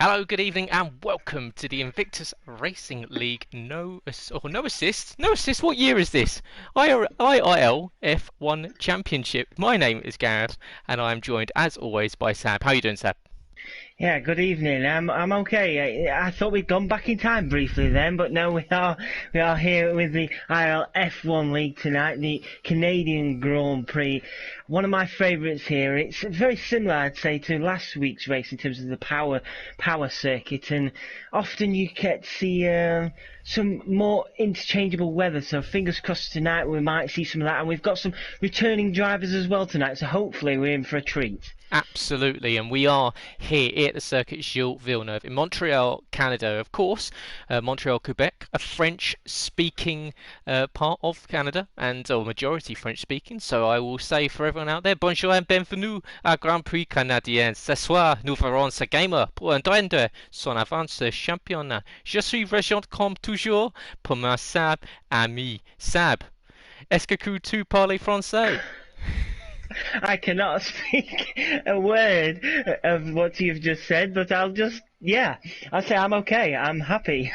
Hello, good evening, and welcome to the Invictus Racing League. No assist. No assist. What year is this? IRL F1 Championship. My name is Gareth, and I am joined, as always, by Sab. How are you doing, Sab? Yeah, good evening. I'm okay. I thought we'd gone back in time briefly then, but no, we are here with the IRL F1 League tonight, the Canadian Grand Prix. One of my favourites here. It's very similar, I'd say, to last week's race in terms of the power circuit, and often you get to see some more interchangeable weather. So fingers crossed tonight we might see some of that, and we've got some returning drivers as well tonight. So hopefully we're in for a treat. Absolutely, and we are here at the circuit Gilles Villeneuve in Montreal, Canada, of course. Montreal, Quebec, a French-speaking part of Canada, or majority French-speaking. So I will say for everyone out there, bonjour et bienvenue à Grand Prix canadien. Ce soir, nous verrons ce gamer pour entendre son avance championnat. Je suis régent comme toujours pour ma Sab ami. Sab, est-ce que tu parles français? I cannot speak a word of what you've just said, but I'll say I'm okay. I'm happy.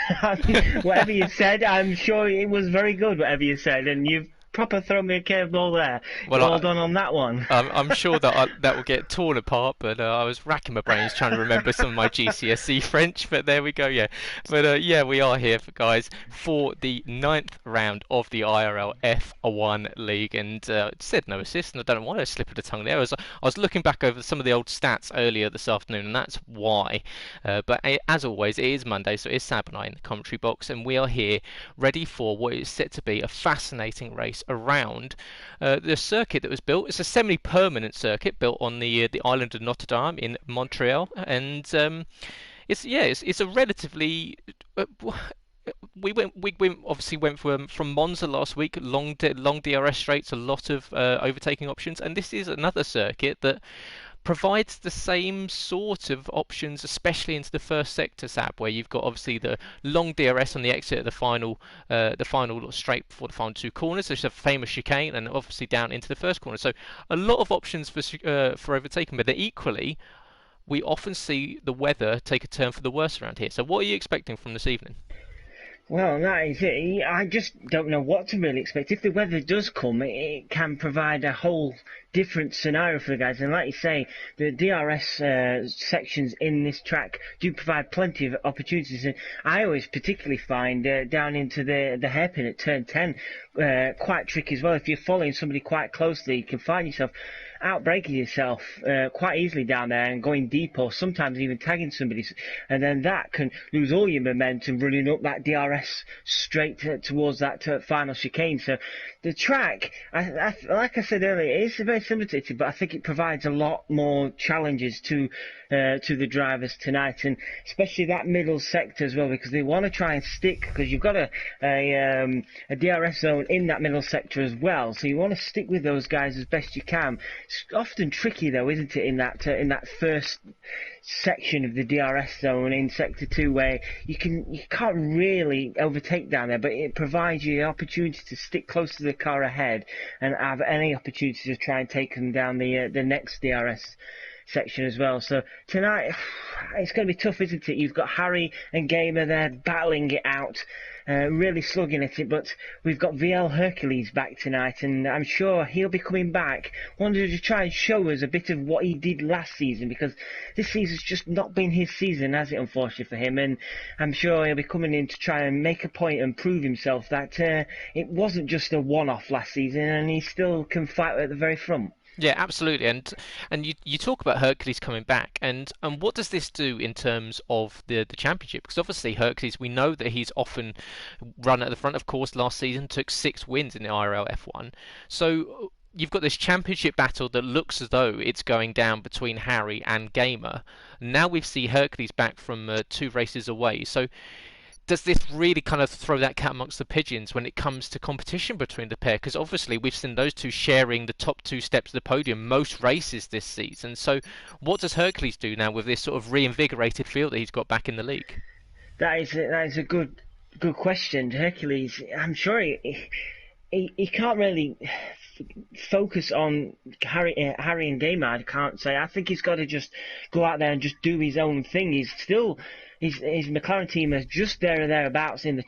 Whatever you said, I'm sure it was very good, whatever you said, and you've proper thrown me a curveball there. Well, Well done on that one. I'm sure that that will get torn apart, but I was racking my brains trying to remember some of my GCSE French, but there we go, yeah. But yeah, we are here, guys, for the ninth round of the IRL F1 League, and it said no assist, and I don't know why I slipped of the tongue there. I was looking back over some of the old stats earlier this afternoon, and that's why. But as always, it is Monday, so it's Sab and I in the commentary box, and we are here ready for what is set to be a fascinating race around the circuit that was built. It's a semi-permanent circuit built on the island of Notre Dame in Montreal, and it's a relatively we obviously went from Monza last week, long DRS straights, a lot of overtaking options, and this is another circuit that provides the same sort of options, especially into the first sector, Sab, where you've got obviously the long DRS on the exit of the final straight before the final two corners. There's a famous chicane, and obviously down into the first corner. So a lot of options for overtaking, but equally we often see the weather take a turn for the worse around here. So what are you expecting from this evening? Well, that is it. I just don't know what to really expect. If the weather does come, it can provide a whole different scenario for the guys. And like you say, the DRS sections in this track do provide plenty of opportunities. And I always particularly find down into the hairpin at turn 10 quite tricky as well. If you're following somebody quite closely, you can find yourself outbraking yourself quite easily down there and going deep, or sometimes even tagging somebody, and then that can lose all your momentum running up that DRS straight towards that final chicane. So the track, like I said earlier, it is very similar to it, but I think it provides a lot more challenges to the drivers tonight, and especially that middle sector as well, because they want to try and stick, because you've got a DRS zone in that middle sector as well, so you want to stick with those guys as best you can. It's often tricky though, isn't it, in that first section of the DRS zone in sector 2, where you can't really overtake down there, but it provides you the opportunity to stick close to the car ahead and have any opportunity to try and take them down the next DRS section as well. So tonight it's going to be tough, isn't it? You've got Harry and Gamer there battling it out, really slugging at it, but we've got VL Hercules back tonight, and I'm sure he'll be coming back, wanted to try and show us a bit of what he did last season, because this season's just not been his season, has it, unfortunately for him, and I'm sure he'll be coming in to try and make a point and prove himself that it wasn't just a one-off last season, and he still can fight at the very front. Yeah, absolutely. And you talk about Hercules coming back, and what does this do in terms of the championship? Because obviously Hercules, we know that he's often run at the front. Of course, last season took 6 wins in the IRL F1. So you've got this championship battle that looks as though it's going down between Harry and Gamer. Now we see Hercules back from 2 races away. So does this really kind of throw that cat amongst the pigeons when it comes to competition between the pair? Because obviously we've seen those two sharing the top 2 steps of the podium most races this season. So what does Hercules do now with this sort of reinvigorated feel that he's got back in the league? That is a good question. Hercules, I'm sure he can't really focus on Harry and Gamer. I can't say. I think he's got to just go out there and just do his own thing. He's still. His McLaren team is just there or thereabouts in the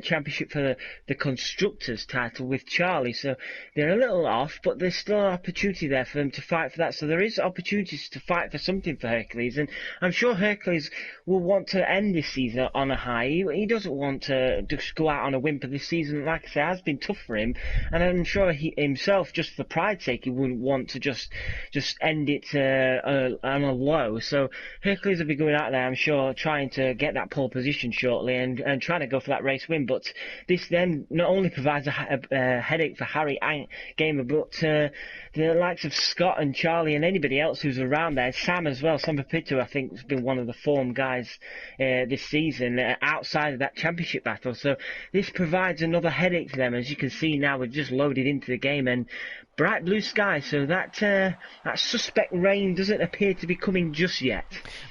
championship for the constructors title with Charlie, so they're a little off, but there's still an opportunity there for them to fight for that. So there is opportunities to fight for something for Hercules, and I'm sure Hercules will want to end this season on a high. He doesn't want to just go out on a whimper this season. Like I say, it has been tough for him, and I'm sure he himself, just for pride's sake, he wouldn't want to just end it on a low. So Hercules will be going out there, I'm sure, trying to get that pole position shortly and trying to go for that race win. But this then not only provides a headache for Harry and Gamer, but the likes of Scott and Charlie and anybody else who's around there. Sam as well. Sam Pepito, I think, has been one of the form guys this season outside of that championship battle. So this provides another headache for them. As you can see now, we're just loaded into the game and bright blue sky, so that suspect rain doesn't appear to be coming just yet.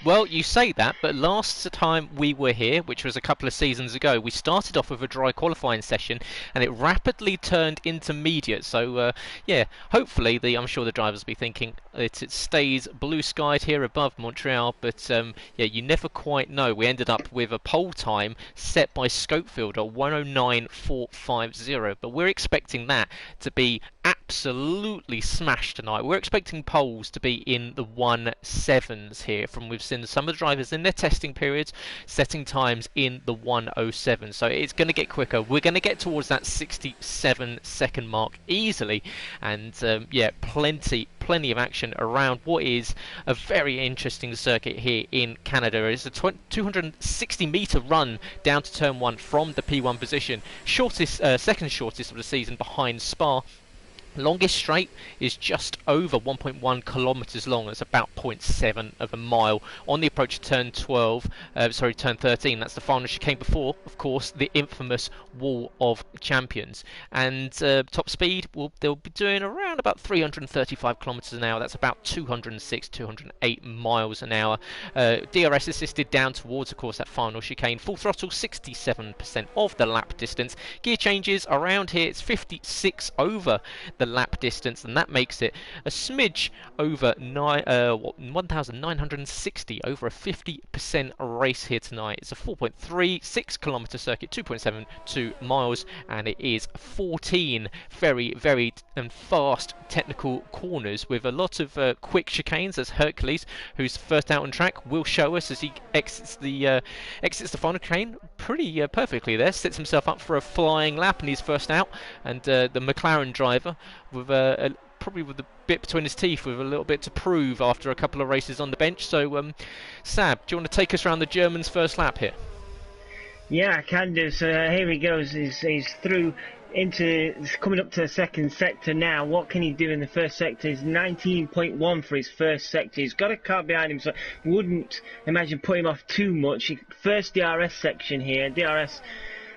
Well, you say that, but last time we were here, which was a couple of seasons ago, we started off with a dry qualifying session, and it rapidly turned intermediate. So, yeah, hopefully, I'm sure the drivers will be thinking it stays blue skied here above Montreal, but yeah, you never quite know. We ended up with a pole time set by Scopefield at 109.450, but we're expecting that to be absolutely smashed tonight. We're expecting poles to be in the 1.7s here. From we've seen some of the drivers in their testing periods setting times in the 1.07, so it's going to get quicker. We're going to get towards that 67-second mark easily, and yeah, plenty of action around what is a very interesting circuit here in Canada. It's a 260-meter run down to turn 1 from the P1 position, shortest, second shortest of the season behind Spa. Longest straight is just over 1.1 kilometres long. It's about 0.7 of a mile on the approach to turn 13. That's the final chicane before, of course, the infamous Wall of Champions. And top speed, they'll be doing around about 335 kilometres an hour. That's about 206, 208 miles an hour. DRS assisted down towards, of course, that final chicane. Full throttle, 67% of the lap distance. Gear changes around here. It's 56 over the lap distance, and that makes it a smidge over 1,960, over a 50% race here tonight. It's a 4.36 kilometre circuit, 2.72 miles, and it is 14 very and fast technical corners with a lot of quick chicanes, as Hercules, who's first out on track, will show us as he exits the final chicane pretty perfectly there, sets himself up for a flying lap in his first out, and the McLaren driver with probably with a bit between his teeth, with a little bit to prove after a couple of races on the bench. So, Sab, do you want to take us around the German's first lap here? Yeah, I can do. So here he goes. He's through coming up to the second sector now. What can he do in the first sector? He's 19.1 for his first sector. He's got a car behind him, so wouldn't imagine putting him off too much. First DRS section here. DRS.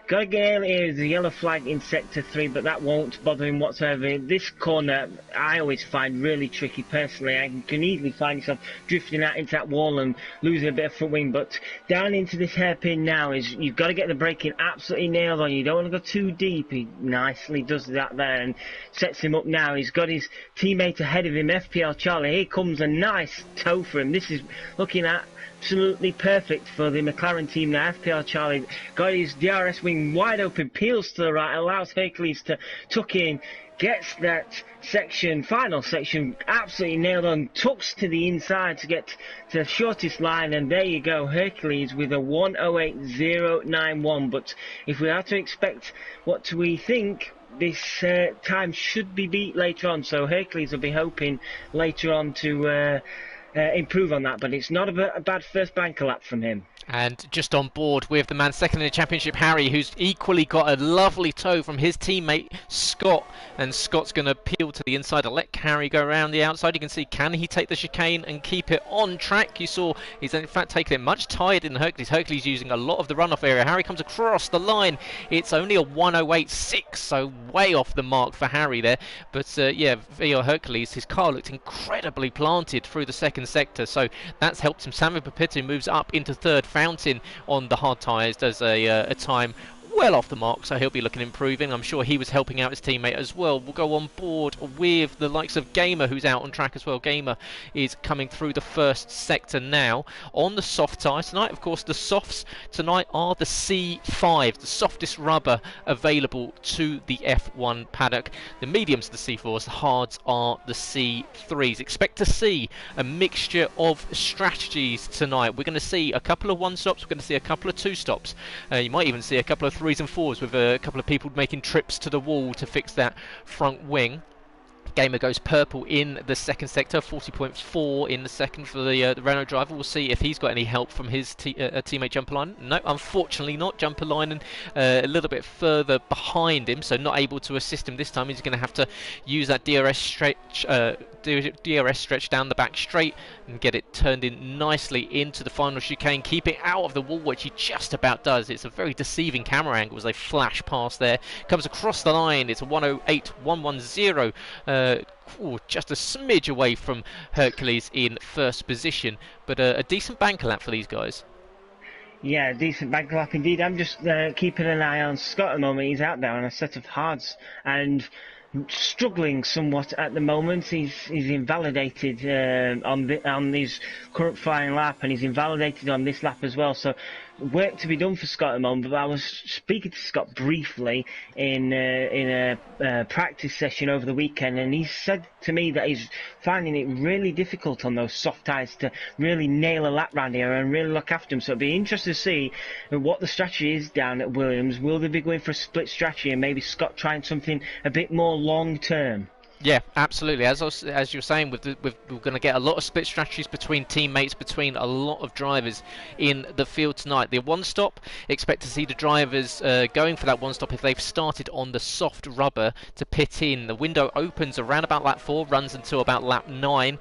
Got to get here, the yellow flag in sector 3, but that won't bother him whatsoever. This corner I always find really tricky personally. I can easily find yourself drifting out into that wall and losing a bit of front wing, but down into this hairpin now is you've got to get the braking absolutely nailed on. You don't want to go too deep. He nicely does that there and sets him up now. He's got his teammate ahead of him, FPL Charlie. Here comes a nice toe for him. This is looking at absolutely perfect for the McLaren team now. FPL Charlie got his DRS wing wide open, peels to the right, allows Hercules to tuck in, gets that final section absolutely nailed on, tucks to the inside to get to the shortest line, and there you go, Hercules with a 108.091. But if we are to expect what we think, this time should be beat later on, so Hercules will be hoping later on to improve on that, but it's not a bad first banker lap from him. And just on board with the man second in the championship, Harry, who's equally got a lovely toe from his teammate Scott, and Scott's going to peel to the inside and let Harry go around the outside. You can see, can he take the chicane and keep it on track? You saw he's in fact taken it much tighter than Hercules. Hercules using a lot of the runoff area. Harry comes across the line. It's only a 108.6, so way off the mark for Harry there. But yeah, via Hercules, his car looked incredibly planted through the second sector, so that's helped him. Samuel Pepito moves up into third. Fountain on the hard tyres does a time well off the mark, so he'll be looking improving. I'm sure he was helping out his teammate as well. We'll go on board with the likes of Gamer, who's out on track as well. Gamer is coming through the first sector now on the soft tyres tonight. Of course, the softs tonight are the C5, the softest rubber available to the F1 paddock. The mediums are the C4s, the hards are the C3s. Expect to see a mixture of strategies tonight. We're going to see a couple of one-stops, we're going to see a couple of two-stops. You might even see a couple of threes and fours with a couple of people making trips to the wall to fix that front wing. Gamer goes purple in the second sector, 40.4 in the second for the Renault driver. We'll see if he's got any help from his teammate Jumper Line. No, unfortunately not. Jumper Line a little bit further behind him, so not able to assist him this time. He's going to have to use that DRS stretch down the back straight and get it turned in nicely into the final chicane. Keep it out of the wall, which he just about does. It's a very deceiving camera angle as they flash past there. Comes across the line. It's a 108.110. Just a smidge away from Hercules in first position, but a decent banker lap for these guys. Yeah, decent banker lap indeed. I'm just keeping an eye on Scott at the moment. He's out there on a set of hards and struggling somewhat at the moment. He's invalidated on his current flying lap, and he's invalidated on this lap as well. So work to be done for Scott at the moment. But I was speaking to Scott briefly in a practice session over the weekend, and he said to me that he's finding it really difficult on those soft tyres to really nail a lap round here and really look after him. So it'd be interesting to see what the strategy is down at Williams. Will they be going for a split strategy and maybe Scott trying something a bit more long term? Yeah, absolutely. As you're saying, we're going to get a lot of split strategies between teammates, between a lot of drivers in the field tonight. The one stop, expect to see the drivers going for that one stop if they've started on the soft rubber to pit in. The window opens around about lap 4, runs until about lap 9.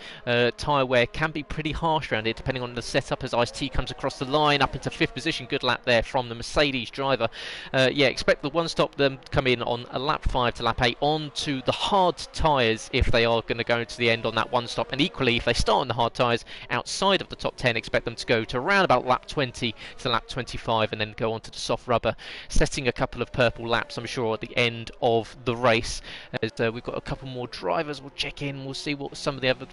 Tyre wear can be pretty harsh around here depending on the setup as Ice-T comes across the line up into 5th position. Good lap there from the Mercedes driver. Yeah, expect the one stop them to come in on a lap 5 to lap 8 onto the hard tyres if they are going to go to the end on that one stop, and equally if they start on the hard tyres outside of the top 10, expect them to go to around about lap 20 to lap 25 and then go on to the soft rubber, setting a couple of purple laps I'm sure at the end of the race. As we've got a couple more drivers, we'll check in, we'll see what some of the other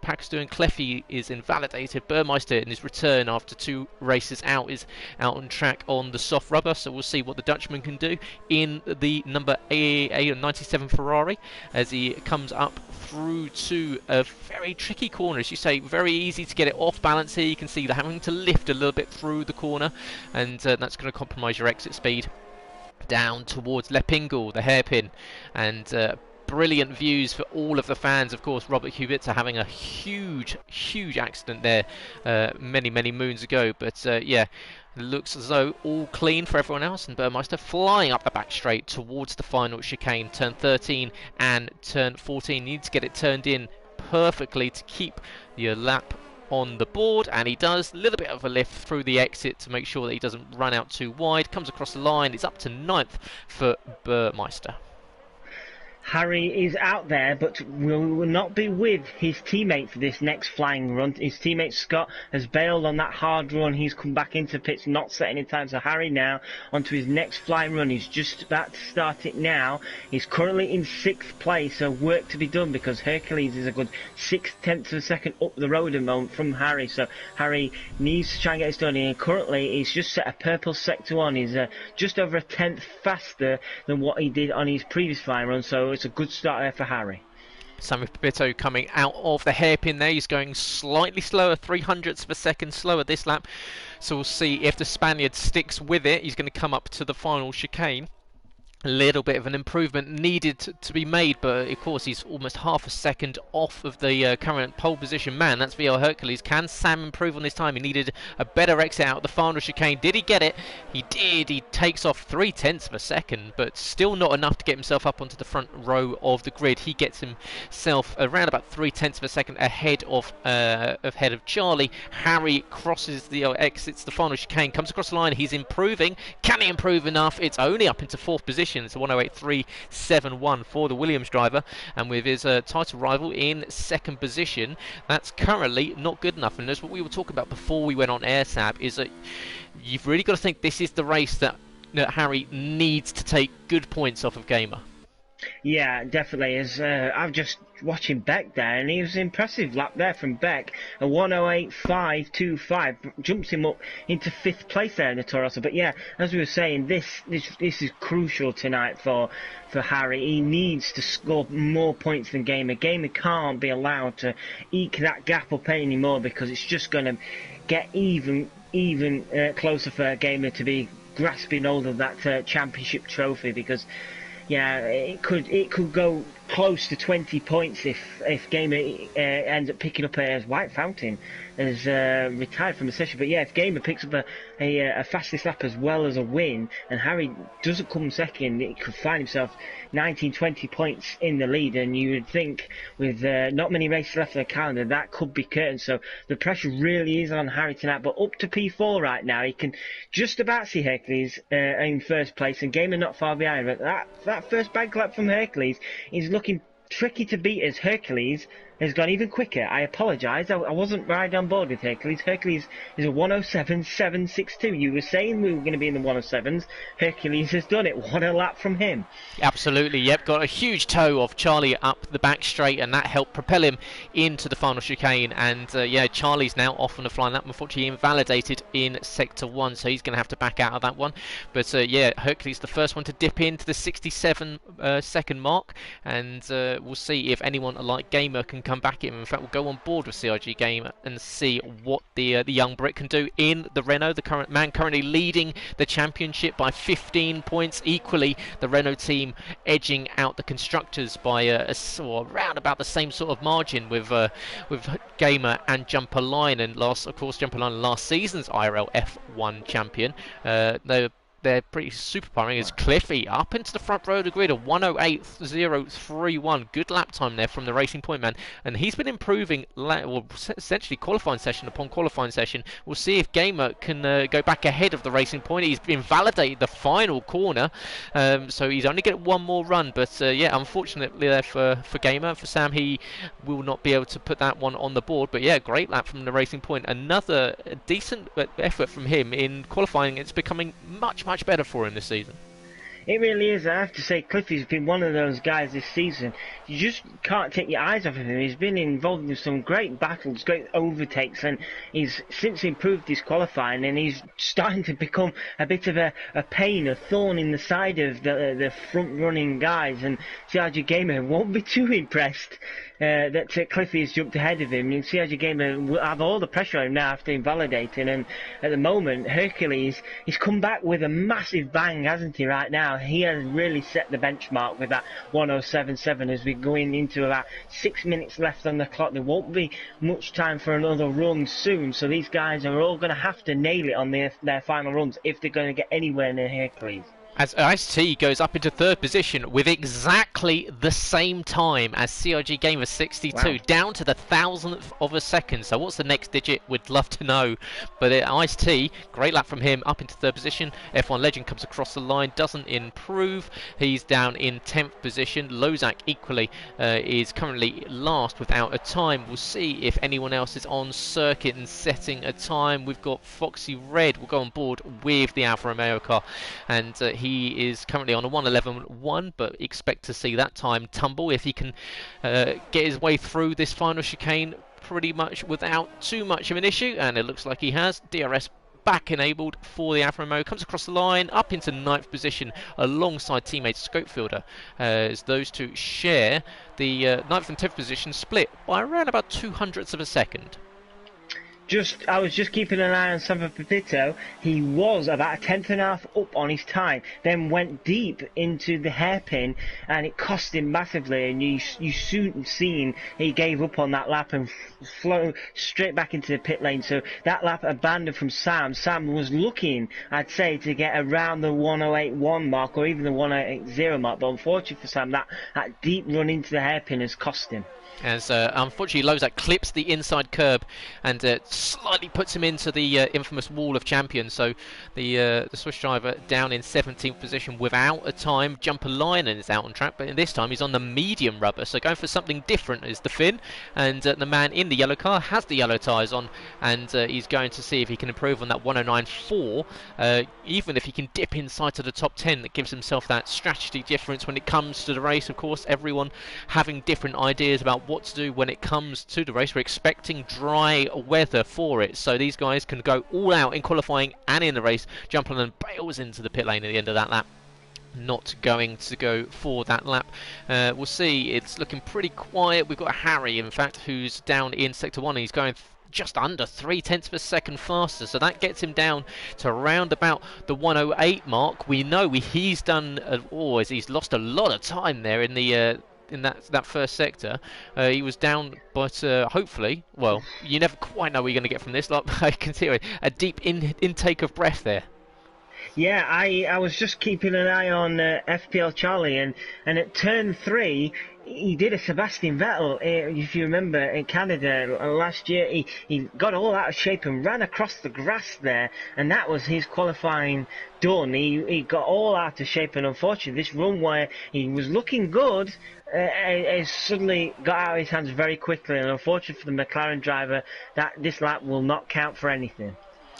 packs doing. Cleffy is invalidated. Burmeister in his return after 2 races out is out on track on the soft rubber, so we'll see what the Dutchman can do in the number A97 Ferrari as he comes up through to a very tricky corner. As you say, very easy to get it off balance here. You can see they're having to lift a little bit through the corner, and that's going to compromise your exit speed down towards Lepingle, the hairpin, and brilliant views for all of the fans. Of course, Robert Kubica having a huge accident there many moons ago, but yeah, looks as though all clean for everyone else, and Burmeister flying up the back straight towards the final chicane. Turn 13 and turn 14, need to get it turned in perfectly to keep your lap on the board, and he does. A little bit of a lift through the exit to make sure that he doesn't run out too wide. Comes across the line, it's up to 9th for Burmeister. Harry is out there, but will not be with his teammate for this next flying run. His teammate Scott has bailed on that hard run. He's come back into pits, not setting in time. So Harry now onto his next flying run. He's just about to start it now. He's currently in 6th place, so work to be done because Hercules is a good 6/10 of a second up the road at the moment from Harry. So Harry needs to try and get this done. And currently he's just set a purple sector 1. He's just over a 10th faster than what he did on his previous flying run. So it's a good start there for Harry. Sammy Pepito coming out of the hairpin there. He's going slightly slower, 0.03 of a second slower this lap. So we'll see if the Spaniard sticks with it. He's going to come up to the final chicane. A little bit of an improvement needed to be made, but of course he's almost half a second off of the current pole position man. That's VL Hercules. Can Sam improve on this time? He needed a better exit out of the final chicane. Did he get it? He did. He takes off 0.3 of a second, but still not enough to get himself up onto the front row of the grid. He gets himself around about 0.3 of a second ahead of Charlie. Harry crosses the exits the final chicane, comes across the line. He's improving. Can he improve enough? It's only up into 4th position. It's a 108.371 for the Williams driver, and with his title rival in 2nd position, that's currently not good enough. And as what we were talking about before we went on air, Sab, is that you've really got to think this is the race that that Harry needs to take good points off of Gamer. Yeah, definitely. As I'm just watching Beck there, and he was an impressive lap there from Beck. A 108.525 jumps him up into 5th place there in the Toro Rosso. But yeah, as we were saying, this is crucial tonight for Harry. He needs to score more points than Gamer. Gamer can't be allowed to eke that gap up anymore, because it's just going to get even closer for Gamer to be grasping hold of that championship trophy, because yeah, it could go close to 20 points if Gamer ends up picking up as White Fountain has retired from the session. But yeah, if Gamer picks up a fastest lap as well as a win, and Harry doesn't come second, it could find himself 19-20 points in the lead, and you would think with not many races left on the calendar, that could be curtains. So the pressure really is on Harry tonight. But up to P4 right now, he can just about see Hercules in first place, and Gamer not far behind. But that first bank lap from Hercules is looking tricky to beat, as Hercules has gone even quicker. I apologise, I wasn't right on board with Hercules. Hercules is a 107.762. You were saying we were going to be in the 107s. Hercules has done it. What a lap from him. Absolutely, yep. Got a huge toe of Charlie up the back straight, and that helped propel him into the final chicane. And yeah, Charlie's now off on the flying lap. Unfortunately, invalidated in Sector 1, so he's going to have to back out of that one. But yeah, Hercules the first one to dip into the 67 second mark, and we'll see if anyone like Gamer can come back in. In fact, we'll go on board with CIG Gamer and see what the young Brit can do in the Renault. The current man currently leading the championship by 15 points. Equally, the Renault team edging out the constructors by around about the same sort of margin with Gamer and Jumper Line. And of course, Jumper Line last season's IRL F1 champion. They're pretty super powering as Cliffy up into the front row of the grid, a 108.031. Good lap time there from the Racing Point man, and he's been improving, essentially qualifying session upon qualifying session. We'll see if Gamer can go back ahead of the Racing Point. He's invalidated the final corner, so he's only getting one more run. But yeah, unfortunately there for Gamer, for Sam, he will not be able to put that one on the board. But yeah, great lap from the Racing Point. Another decent effort from him in qualifying. It's becoming much better for him this season. It really is. I have to say, Cliffy's been one of those guys this season. You just can't take your eyes off of him. He's been involved in some great battles, great overtakes, and he's since improved his qualifying, and he's starting to become a bit of a pain, a thorn in the side of the front-running guys. And CRG Gamer won't be too impressed that Cliffy has jumped ahead of him. And CRG Gamer will have all the pressure on him now after invalidating. And at the moment, Hercules, he's come back with a massive bang, hasn't he, right now? He has really set the benchmark with that 107.7 as we're going into about 6 minutes left on the clock. There won't be much time for another run soon, so these guys are all going to have to nail it on their final runs if they're going to get anywhere near Hercules. As Ice-T goes up into third position with exactly the same time as CIG Gamer 62, wow, down to the 1,000th of a second. So what's the next digit? We'd love to know. But Ice-T, great lap from him, up into third position. F1 Legend comes across the line, doesn't improve. He's down in 10th position. Lozak equally is currently last without a time. We'll see if anyone else is on circuit and setting a time. We've got Foxy Red. We'll go on board with the Alfa Romeo car, and he is currently on a 1:11.1, but expect to see that time tumble if he can get his way through this final chicane pretty much without too much of an issue, and it looks like he has. DRS back enabled for the Alfa Romeo, comes across the line up into 9th position alongside teammate Scopefielder, as those two share the 9th and 10th position, split by around about 200ths of a second. I was just keeping an eye on Sava Pepito. He was about a 10th and a half up on his time, then went deep into the hairpin, and it cost him massively. And you soon seen he gave up on that lap and flew straight back into the pit lane. So that lap abandoned from Sam. Sam was looking, I'd say, to get around the 108.1 mark or even the 108.0 mark, but unfortunately for Sam, that deep run into the hairpin has cost him. As unfortunately Lozak clips the inside curb and slightly puts him into the infamous wall of champions. So the Swiss driver down in 17th position without a time. Jumper Linen is out on track, but this time he's on the medium rubber, so going for something different is the Finn. And the man in the yellow car has the yellow tyres on, and he's going to see if he can improve on that 109.4. Even if he can dip inside to the top 10, that gives himself that strategy difference when it comes to the race. Of course, everyone having different ideas about what to do when it comes to the race. We're expecting dry weather for it, so these guys can go all out in qualifying and in the race. Jumpland bails into the pit lane at the end of that lap, not going to go for that lap. We'll see. It's looking pretty quiet. We've got Harry, in fact, who's down in sector 1. He's going just under 0.3 of a second faster, so that gets him down to around about the 108 mark. We know he's done he's lost a lot of time there in the in that first sector. He was down, but hopefully, well, you never quite know what you're going to get from this. Like, I can see a deep intake of breath there. Yeah, I was just keeping an eye on FPL Charlie, and at turn 3, he did a Sebastian Vettel, if you remember, in Canada last year. He got all out of shape and ran across the grass there, and that was his qualifying done. He got all out of shape, and unfortunately this run where he was looking good, it suddenly got out of his hands very quickly, and unfortunately for the McLaren driver, that this lap will not count for anything.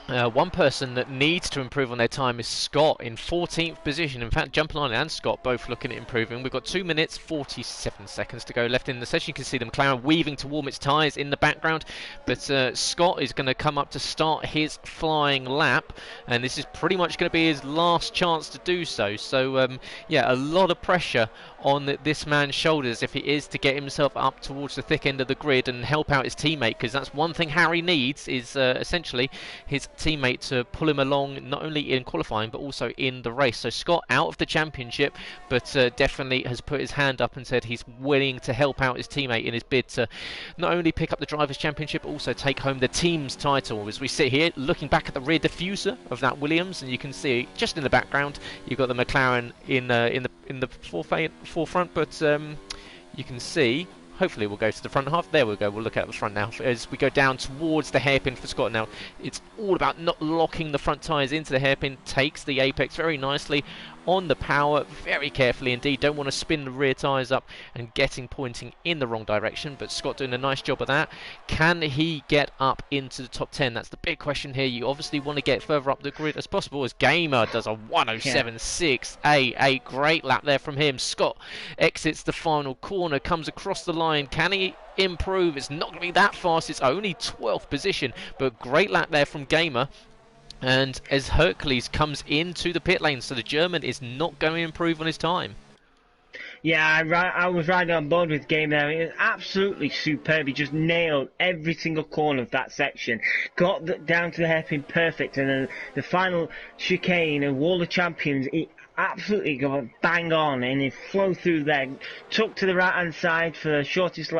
One person that needs to improve on their time is Scott in 14th position. In fact, Jumpline and Scott both looking at improving. We've got 2 minutes 47 seconds to go left in the session. You can see the McLaren weaving to warm its tyres in the background, but Scott is going to come up to start his flying lap, and this is pretty much going to be his last chance to do so. So yeah, a lot of pressure on this man's shoulders if he is to get himself up towards the thick end of the grid and help out his teammate, because that's one thing Harry needs, is essentially his teammate to pull him along, not only in qualifying but also in the race. So Scott out of the championship, but definitely has put his hand up and said he's willing to help out his teammate in his bid to not only pick up the Drivers' Championship, but also take home the team's title. As we sit here looking back at the rear diffuser of that Williams, and you can see just in the background you've got the McLaren in the forefront, but you can see, hopefully we'll go to the front half. There we go. We'll look at the front now as we go down towards the hairpin for Scott. Now it's all about not locking the front tyres into the hairpin. Takes the apex very nicely on the power, very carefully indeed. Don't want to spin the rear tyres up and pointing in the wrong direction, but Scott doing a nice job of that. Can he get up into the top 10? That's the big question here. You obviously want to get further up the grid as possible, as Gamer does a 107.6. A great lap there from him. Scott exits the final corner, comes across the line. Can he improve? It's not going to be that fast. It's only 12th position, but great lap there from Gamer. And as Hercules comes into the pit lane, so the German is not going to improve on his time. Yeah, I was riding on board with Game there. It was absolutely superb. He just nailed every single corner of that section. Got down to the hairpin perfect, and then the final chicane and Wall of Champions, he absolutely got bang on, and he flew through there, took to the right hand side for the shortest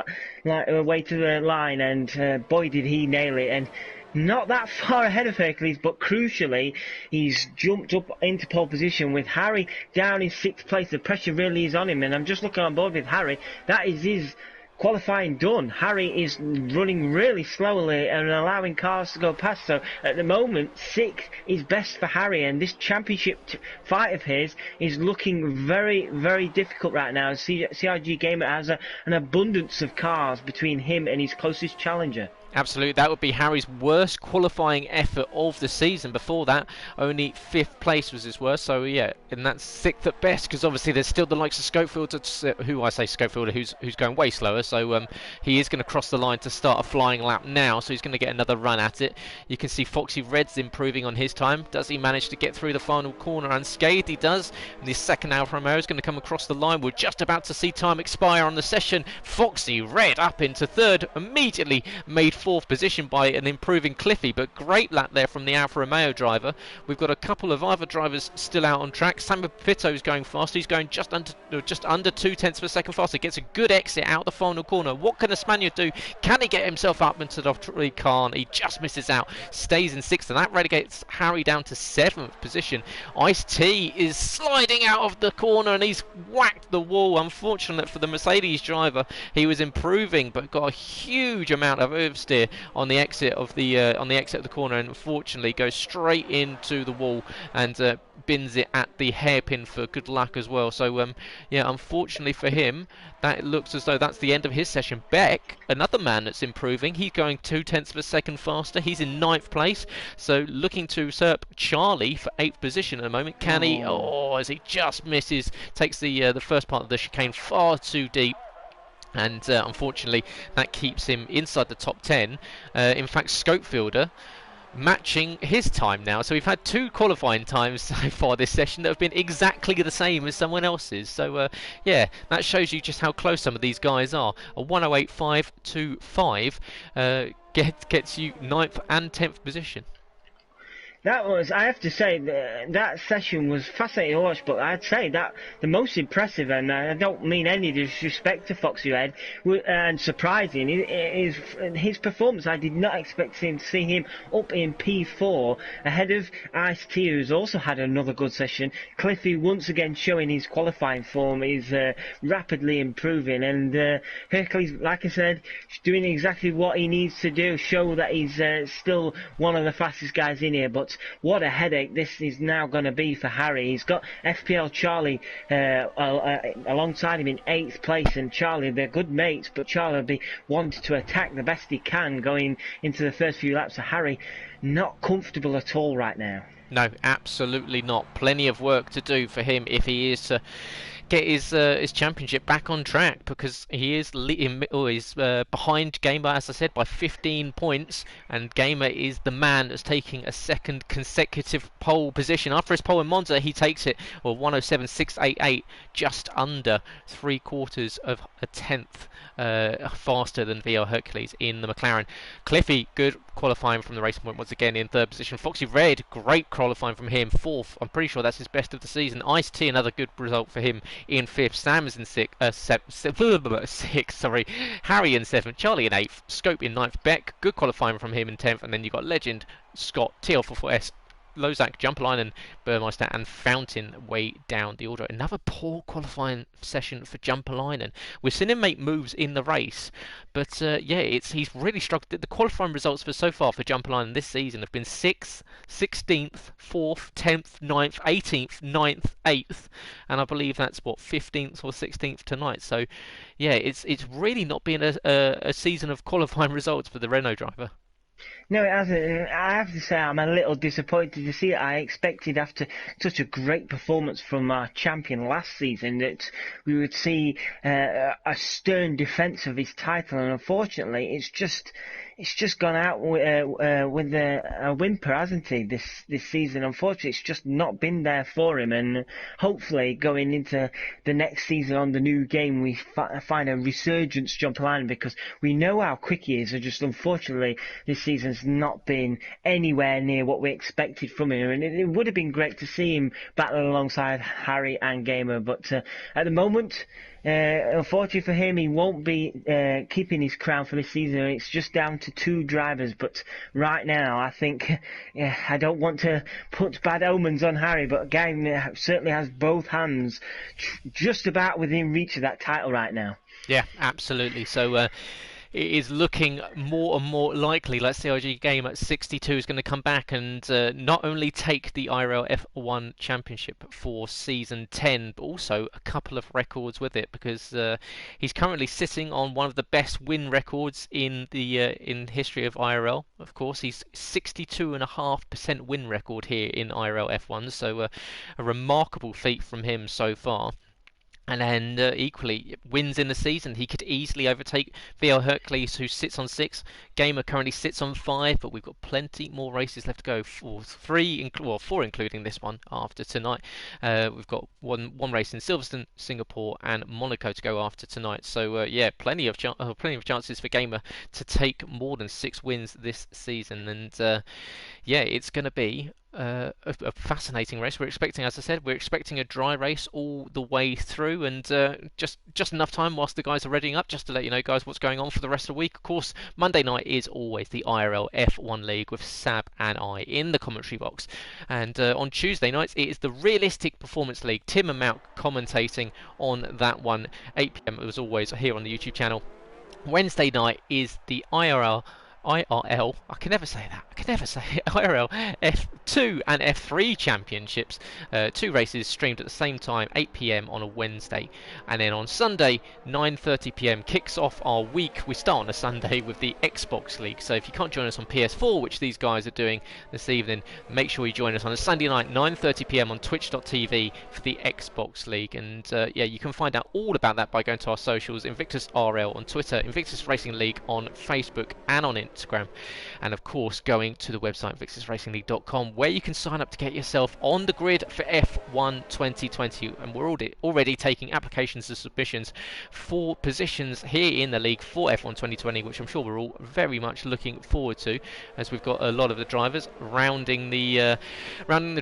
way to the line, and boy did he nail it. And not that far ahead of Hercules, but crucially, he's jumped up into pole position with Harry down in 6th place. The pressure really is on him, and I'm just looking on board with Harry. That is his qualifying done. Harry is running really slowly and allowing cars to go past, so at the moment 6th is best for Harry, and this championship fight of his is looking very, very difficult right now. CRG Gamer has an abundance of cars between him and his closest challenger. Absolutely, that would be Harry's worst qualifying effort of the season. Before that, only 5th place was his worst. So yeah, and that's 6th at best, because obviously there's still the likes of Schofield, who's going way slower. So he is going to cross the line to start a flying lap now. So he's going to get another run at it. You can see Foxy Red's improving on his time. Does he manage to get through the final corner unscathed? He does. And the second Alfa Romeo is going to come across the line. We're just about to see time expire on the session. Foxy Red up into 3rd, immediately made 4th position by an improving Cliffy, but great lap there from the Alfa Romeo driver. We've got a couple of other drivers still out on track. Sam Pito's going fast. He's going just under 0.2 of a second faster. Gets a good exit out the final corner. What can the Spaniard do? Can he get himself up into the top? He can't. He just misses out. Stays in 6th, and that relegates Harry down to 7th position. Ice-T is sliding out of the corner, and he's whacked the wall. Unfortunate for the Mercedes driver. He was improving, but got a huge amount of oversteer steer on the exit of the corner, and unfortunately goes straight into the wall and bins it at the hairpin for good luck as well. So yeah, unfortunately for him, that looks as though that's the end of his session. Beck, another man that's improving, he's going 0.2 of a second faster. He's in 9th place, so looking to usurp Charlie for 8th position at the moment. Can he? Oh, as he just misses, takes the first part of the chicane far too deep. And unfortunately, that keeps him inside the top 10. In fact, Scopefielder matching his time now. So we've had 2 qualifying times so far this session that have been exactly the same as someone else's. So yeah, that shows you just how close some of these guys are. A 108.525 gets you 9th and 10th position. That was, I have to say, that session was fascinating to watch, but I'd say that the most impressive, and I don't mean any disrespect to Foxy Red, and surprising, is his performance. I did not expect to see him up in P4, ahead of Ice-T, who's also had another good session. Cliffy once again showing his qualifying form is rapidly improving, and Hercules, like I said, doing exactly what he needs to do, show that he's still one of the fastest guys in here, but what a headache this is now going to be for Harry. He's got FPL Charlie alongside him in 8th place, and Charlie, they're good mates, but Charlie will be wanting to attack the best he can going into the first few laps. So Harry, not comfortable at all right now. No, absolutely not. Plenty of work to do for him if he is to get his championship back on track, because he is behind Gamer, as I said, by 15 points, and Gamer is the man that's taking a second consecutive pole position. After his pole in Monza, he takes it, well, 107.688, just under 3/4 of a tenth faster than VL Hercules in the McLaren. Cliffy, good qualifying from the racing point once again in 3rd position. Foxy Red, great qualifying from him, 4th. I'm pretty sure that's his best of the season. Ice-T, another good result for him in 5th. Sam is in 6th. Sorry. Harry in 7th. Charlie in 8th. Scope in 9th. Beck, good qualifying from him in 10th. And then you've got Legend, Scott, TL44S, Lozak, Jumperline, Burmeister and Fountain way down the order. Another poor qualifying session for Jumperline. We've seen him make moves in the race, but yeah, he's really struggled. The qualifying results for so far for Jumperline this season have been 6th, 16th, 4th, 10th, 9th, 18th, 9th, 8th, and I believe that's what, 15th or 16th tonight. So yeah, it's really not been a season of qualifying results for the Renault driver. No, it hasn't. I have to say I'm a little disappointed to see it. I expected, after such a great performance from our champion last season, that we would see a stern defence of his title, and unfortunately it's just gone out with a whimper, hasn't he, this season. Unfortunately, it's just not been there for him, and hopefully going into the next season on the new game we find a resurgence jump line, because we know how quick he is, and just unfortunately this season's not been anywhere near what we expected from him, and it would have been great to see him battling alongside Harry and Gamer, but at the moment, unfortunately for him, he won't be keeping his crown for this season. It's just down to 2 drivers, but right now I think I don't want to put bad omens on Harry, but again, certainly has both hands just about within reach of that title right now. Yeah, absolutely. So it is looking more and more likely that CIG game at 62 is going to come back and not only take the IRL F1 Championship for Season 10, but also a couple of records with it, because he's currently sitting on one of the best win records in the in history of IRL. Of course, he's 62.5% win record here in IRL F1, so a remarkable feat from him so far. And then equally, wins in the season. He could easily overtake VL Hercules, who sits on 6. Gamer currently sits on 5, but we've got plenty more races left to go. 4 including this one after tonight. We've got one race in Silverstone, Singapore, and Monaco to go after tonight. So yeah, plenty of chances for Gamer to take more than 6 wins this season. And yeah, it's going to be a fascinating race. We're expecting, as I said, a dry race all the way through, and just enough time whilst the guys are readying up, just to let you know, guys, what's going on for the rest of the week. Of course, Monday night is always the IRL F1 League with Sab and I in the commentary box, and on Tuesday nights it is the Realistic Performance League. Tim and Malc commentating on that one, 8 PM as always here on the YouTube channel. Wednesday night is the IRL IRL, I can never say that, I can never say it, IRL F2 and F3 championships. 2 races streamed at the same time, 8 p.m. on a Wednesday. And then on Sunday, 9:30 p.m. kicks off our week. We start on a Sunday with the Xbox League. So if you can't join us on PS4, which these guys are doing this evening, make sure you join us on a Sunday night, 9:30 p.m. on twitch.tv for the Xbox League. And yeah, you can find out all about that by going to our socials, Invictus RL on Twitter, Invictus Racing League on Facebook and on Instagram, and of course going to the website invictusracingleague.com, where you can sign up to get yourself on the grid for F1 2020. And we're already taking applications and submissions for positions here in the league for F1 2020, which I'm sure we're all very much looking forward to, as we've got a lot of the drivers rounding the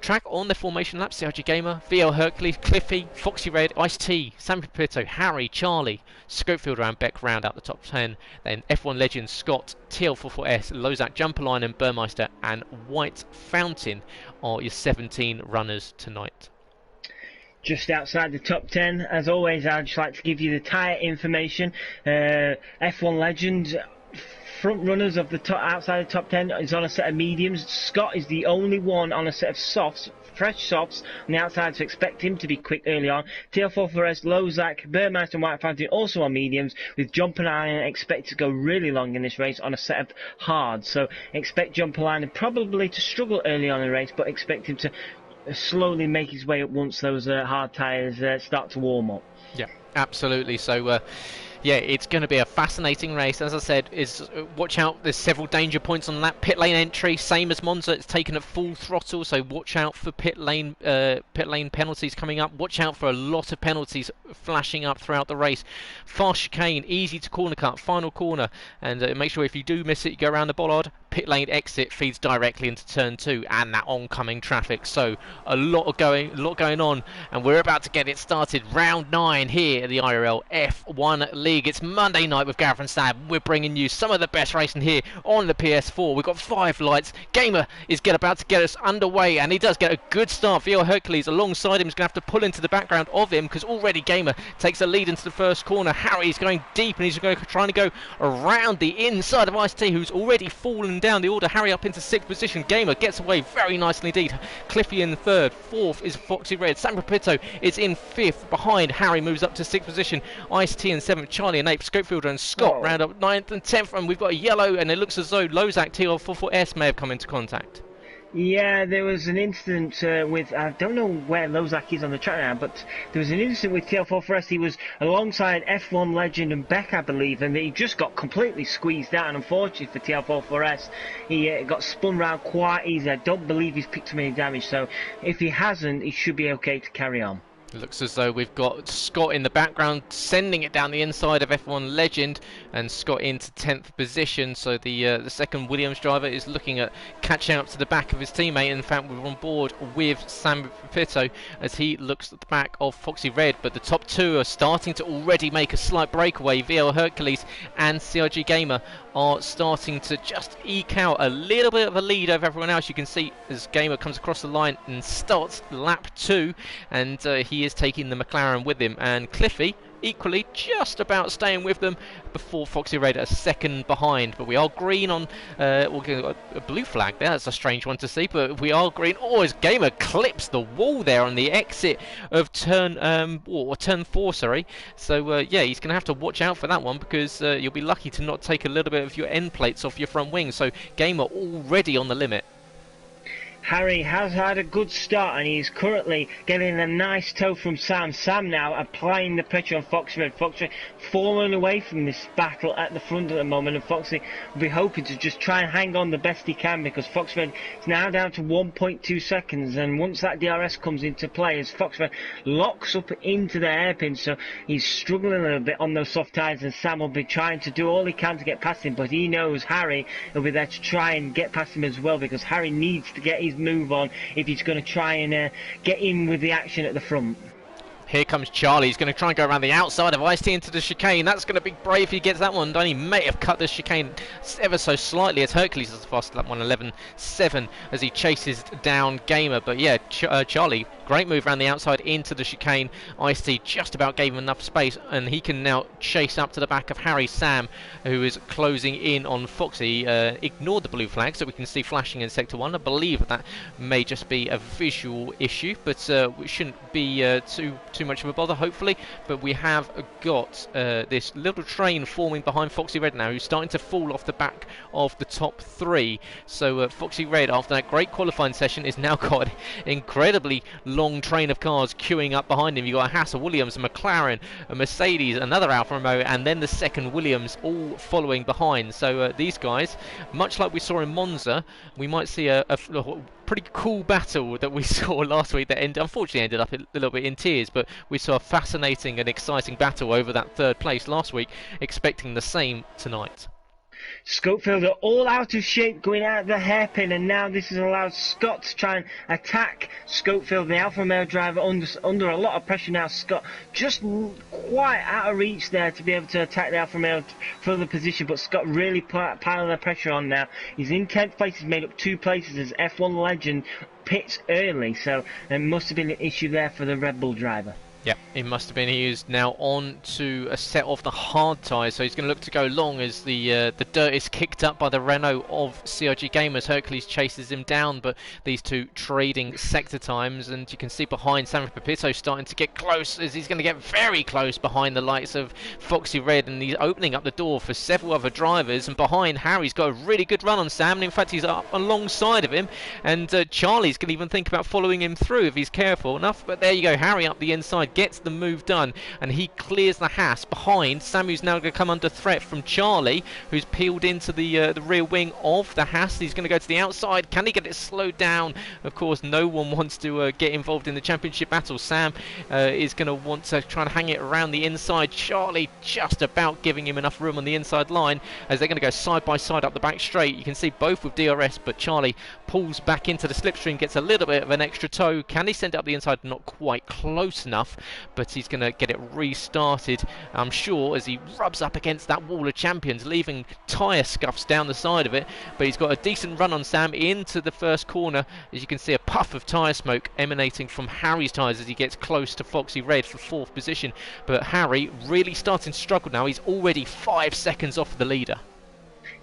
track on their formation laps. CRG Gamer, VL Hercules, Cliffy, Foxy Red, Ice-T, Sam Pipito, Harry, Charlie, Scopefielder and Beck round out the top 10. Then F1 legends Scott, TL44S, Lozak, Jumperline and Burmeister and White Fountain are your 17 runners tonight. Just outside the top 10, as always, I'd just like to give you the tyre information. F1 legends, front runners of the outside the top 10 is on a set of mediums. Scott is the only one on a set of softs, fresh softs on the outside, so expect him to be quick early on. TL4 Lozak, Burmeister and White Fountain also on mediums, with Jumper Line expected to go really long in this race on a set of hards. So expect Jumper Line probably to struggle early on in the race, but expect him to slowly make his way up once those hard tyres start to warm up. Yeah, absolutely. So yeah, it's going to be a fascinating race. As I said, watch out. There's several danger points on that pit lane entry. Same as Monza, it's taken at full throttle. So watch out for pit lane penalties coming up. Watch out for a lot of penalties flashing up throughout the race. Fast chicane, easy to corner cut, final corner, and make sure if you do miss it, you go around the bollard. Pit lane exit feeds directly into turn 2 and that oncoming traffic. So a lot going on, and we're about to get it started. Round 9 here at the IRL F1 League. It's Monday night with Gareth and Sab. We're bringing you some of the best racing here on the PS4. We've got 5 lights. Gamer is about to get us underway, and he does get a good start. VL Hercules alongside him is going to have to pull into the background of him, because already Gamer takes a lead into the first corner. Harry's going deep, and he's trying to go around the inside of Ice-T, who's already fallen down the order. Harry up into 6th position. Gamer gets away very nicely indeed. Cliffy in 3rd. 4th is Foxy Red. San Pipito is in 5th. Behind, Harry moves up to 6th position. Ice-T in 7th. Charlie and 8th. Scopefielder and Scott round up 9th and 10th. And we've got a yellow, and it looks as though Lozak TL44S may have come into contact. Yeah, there was an incident with, I don't know where Lozak is on the track now, but there was an incident with TL4S. He was alongside F1 legend and Beck, I believe, and he just got completely squeezed out. And unfortunately for TL4S, he got spun round quite easy. I don't believe he's picked up any damage, so if he hasn't, he should be okay to carry on. It looks as though we've got Scott in the background sending it down the inside of F1 legend, and Scott into 10th position. So the second Williams driver is looking at catching up to the back of his teammate. In fact, we're on board with Sam Pipito as he looks at the back of Foxy Red, but the top 2 are starting to already make a slight breakaway. VL Hercules and CRG Gamer are starting to just eke out a little bit of a lead over everyone else. You can see as Gamer comes across the line and starts lap 2, and he is taking the McLaren with him, and Cliffy equally just about staying with them before Foxy Red a second behind. But we are green on a blue flag there. That's a strange one to see, but we are green. Oh, as Gamer clips the wall there on the exit of turn 4, sorry. So yeah, he's going to have to watch out for that one, because you'll be lucky to not take a little bit of your end plates off your front wing. So Gamer already on the limit. Harry has had a good start, and he's currently getting a nice tow from Sam. Sam now applying the pressure on Foxy Red. Foxy falling away from this battle at the front at the moment, and Foxy will be hoping to just try and hang on the best he can, because Foxy Red is now down to 1.2 seconds, and once that DRS comes into play, as Foxy Red locks up into the hairpin, so he's struggling a little bit on those soft tyres, and Sam will be trying to do all he can to get past him, but he knows Harry will be there to try and get past him as well, because Harry needs to get his move on if he's going to try and get in with the action at the front. Here comes Charlie. He's going to try and go around the outside of Ice-T into the chicane. That's going to be brave if he gets that one done. He may have cut the chicane ever so slightly, as Hercules is fast lap 1:11.7 as he chases down Gamer. But yeah, Charlie great move around the outside into the chicane. Ice-T just about gave him enough space, and he can now chase up to the back of Harry. Sam, who is closing in on Foxy, ignored the blue flag, so we can see flashing in Sector 1. I believe that may just be a visual issue, but it shouldn't be too much of a bother, hopefully. But we have got this little train forming behind Foxy Red now, who's starting to fall off the back of the top 3. So Foxy Red, after that great qualifying session, is now got an incredibly long train of cars queuing up behind him. You've got a Haas, a Williams, a McLaren, a Mercedes, another Alfa Romeo, and then the second Williams all following behind. So these guys, much like we saw in Monza, we might see a pretty cool battle that we saw last week that unfortunately ended up a little bit in tears, but we saw a fascinating and exciting battle over that third place last week, expecting the same tonight. Schofield are all out of shape going out of the hairpin, and now this has allowed Scott to try and attack Schofield, the Alfa Romeo driver, under a lot of pressure now. Scott just quite out of reach there to be able to attack the Alfa Romeo for the position, but Scott really piling the pressure on now. He's in 10th place, he's made up 2 places as F1 legend pits early, so there must have been an issue there for the Red Bull driver. Yeah, it must have been. He is now on to a set of the hard tyres, so he's going to look to go long as the dirt is kicked up by the Renault of CRG Gamers. Hercules chases him down, but these two trading sector times, and you can see behind Samuel Pepito starting to get close, as he's going to get very close behind the likes of Foxy Red, and he's opening up the door for several other drivers. And behind Harry's got a really good run on Sam, and in fact he's up alongside of him, and Charlie's going to even think about following him through if he's careful enough. But there you go, Harry up the inside gets the move done, and he clears the Haas behind. Samu's now going to come under threat from Charlie, who's peeled into the rear wing of the Haas. He's going to go to the outside. Can he get it slowed down? Of course, no one wants to get involved in the championship battle. Sam is going to want to try and hang it around the inside. Charlie just about giving him enough room on the inside line, as they're going to go side by side up the back straight. You can see both with DRS, but Charlie pulls back into the slipstream, gets a little bit of an extra toe. Can he send it up the inside? Not quite close enough, but he's going to get it restarted, I'm sure, as he rubs up against that wall of champions, leaving tyre scuffs down the side of it. But he's got a decent run on Sam into the first corner, as you can see a puff of tyre smoke emanating from Harry's tyres as he gets close to Foxy Red for 4th position. But Harry really starting to struggle now. He's already 5 seconds off the leader.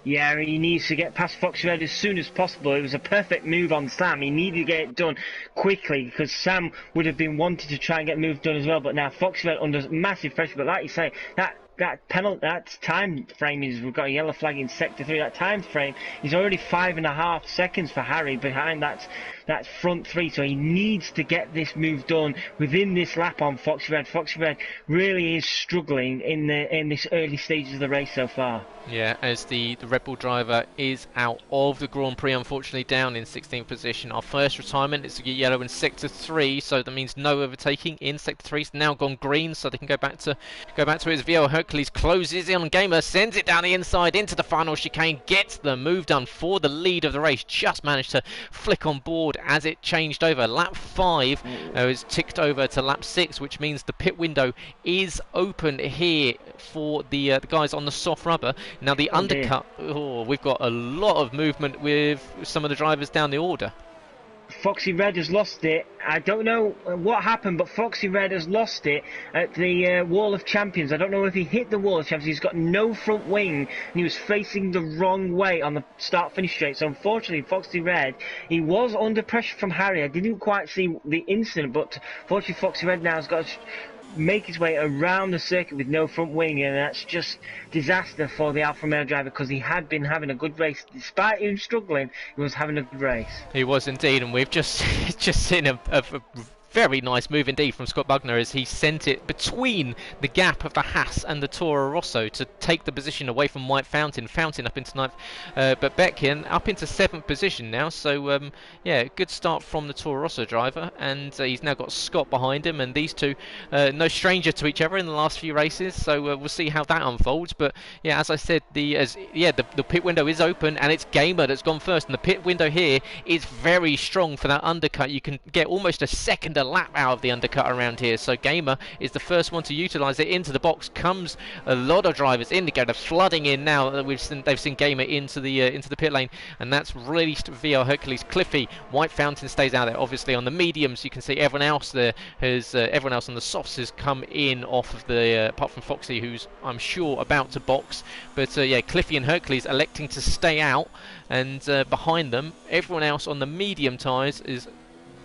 Yeah, he needs to get past Foxy Red as soon as possible. It was a perfect move on Sam. He needed to get it done quickly, because Sam would have been wanting to try and get the move done as well. But now Foxy Red under massive pressure. But like you say, that penalty, that time frame is, we've got a yellow flag in sector 3. That time frame is already 5.5 seconds for Harry behind that front 3, so he needs to get this move done within this lap on Foxy Red. Foxy Red really is struggling in this early stages of the race so far. Yeah, as the Red Bull driver is out of the Grand Prix, unfortunately, down in 16th position. Our first retirement is to get yellow in sector 3, so that means no overtaking in sector 3. It's now gone green, so they can go back to his VO. Hercules closes in on Gamer, sends it down the inside into the final chicane, gets the move done for the lead of the race. Just managed to flick on board as it changed over. Lap 5 is ticked over to lap 6, which means the pit window is open here for the guys on the soft rubber. Now the undercut, we've got a lot of movement with some of the drivers down the order. Foxy Red has lost it. I don't know what happened, but Foxy Red has lost it at the Wall of Champions. I don't know if he hit the Wall of Champions. He's got no front wing, and he was facing the wrong way on the start-finish straight. So unfortunately, Foxy Red, he was under pressure from Harry. I didn't quite see the incident, but fortunately Foxy Red now has got to make his way around the circuit with no front wing, and that's just disaster for the Alfa Romeo driver, because he had been having a good race. Despite him struggling, he was having a good race. He was indeed, and we've just seen a very nice move indeed from Scott Bugner, as he sent it between the gap of the Haas and the Toro Rosso to take the position away from White Fountain up into 9th, but Betkian up into 7th position now. So yeah, good start from the Toro Rosso driver, and he's now got Scott behind him, and these two no stranger to each other in the last few races, so we'll see how that unfolds. But yeah, as I said, the pit window is open, and it's Gamer that's gone first, and the pit window here is very strong for that undercut. You can get almost a second of lap out of the undercut around here. So Gamer is the first one to utilise it. Into the box comes a lot of drivers in together, flooding in now. They've seen Gamer into the pit lane, and that's released via Hercules. Cliffy, White Fountain stays out there. Obviously on the mediums, you can see everyone else there has everyone else on the softs has come in off of the apart from Foxy, who's I'm sure about to box. But yeah, Cliffy and Hercules electing to stay out, and behind them, everyone else on the medium tyres is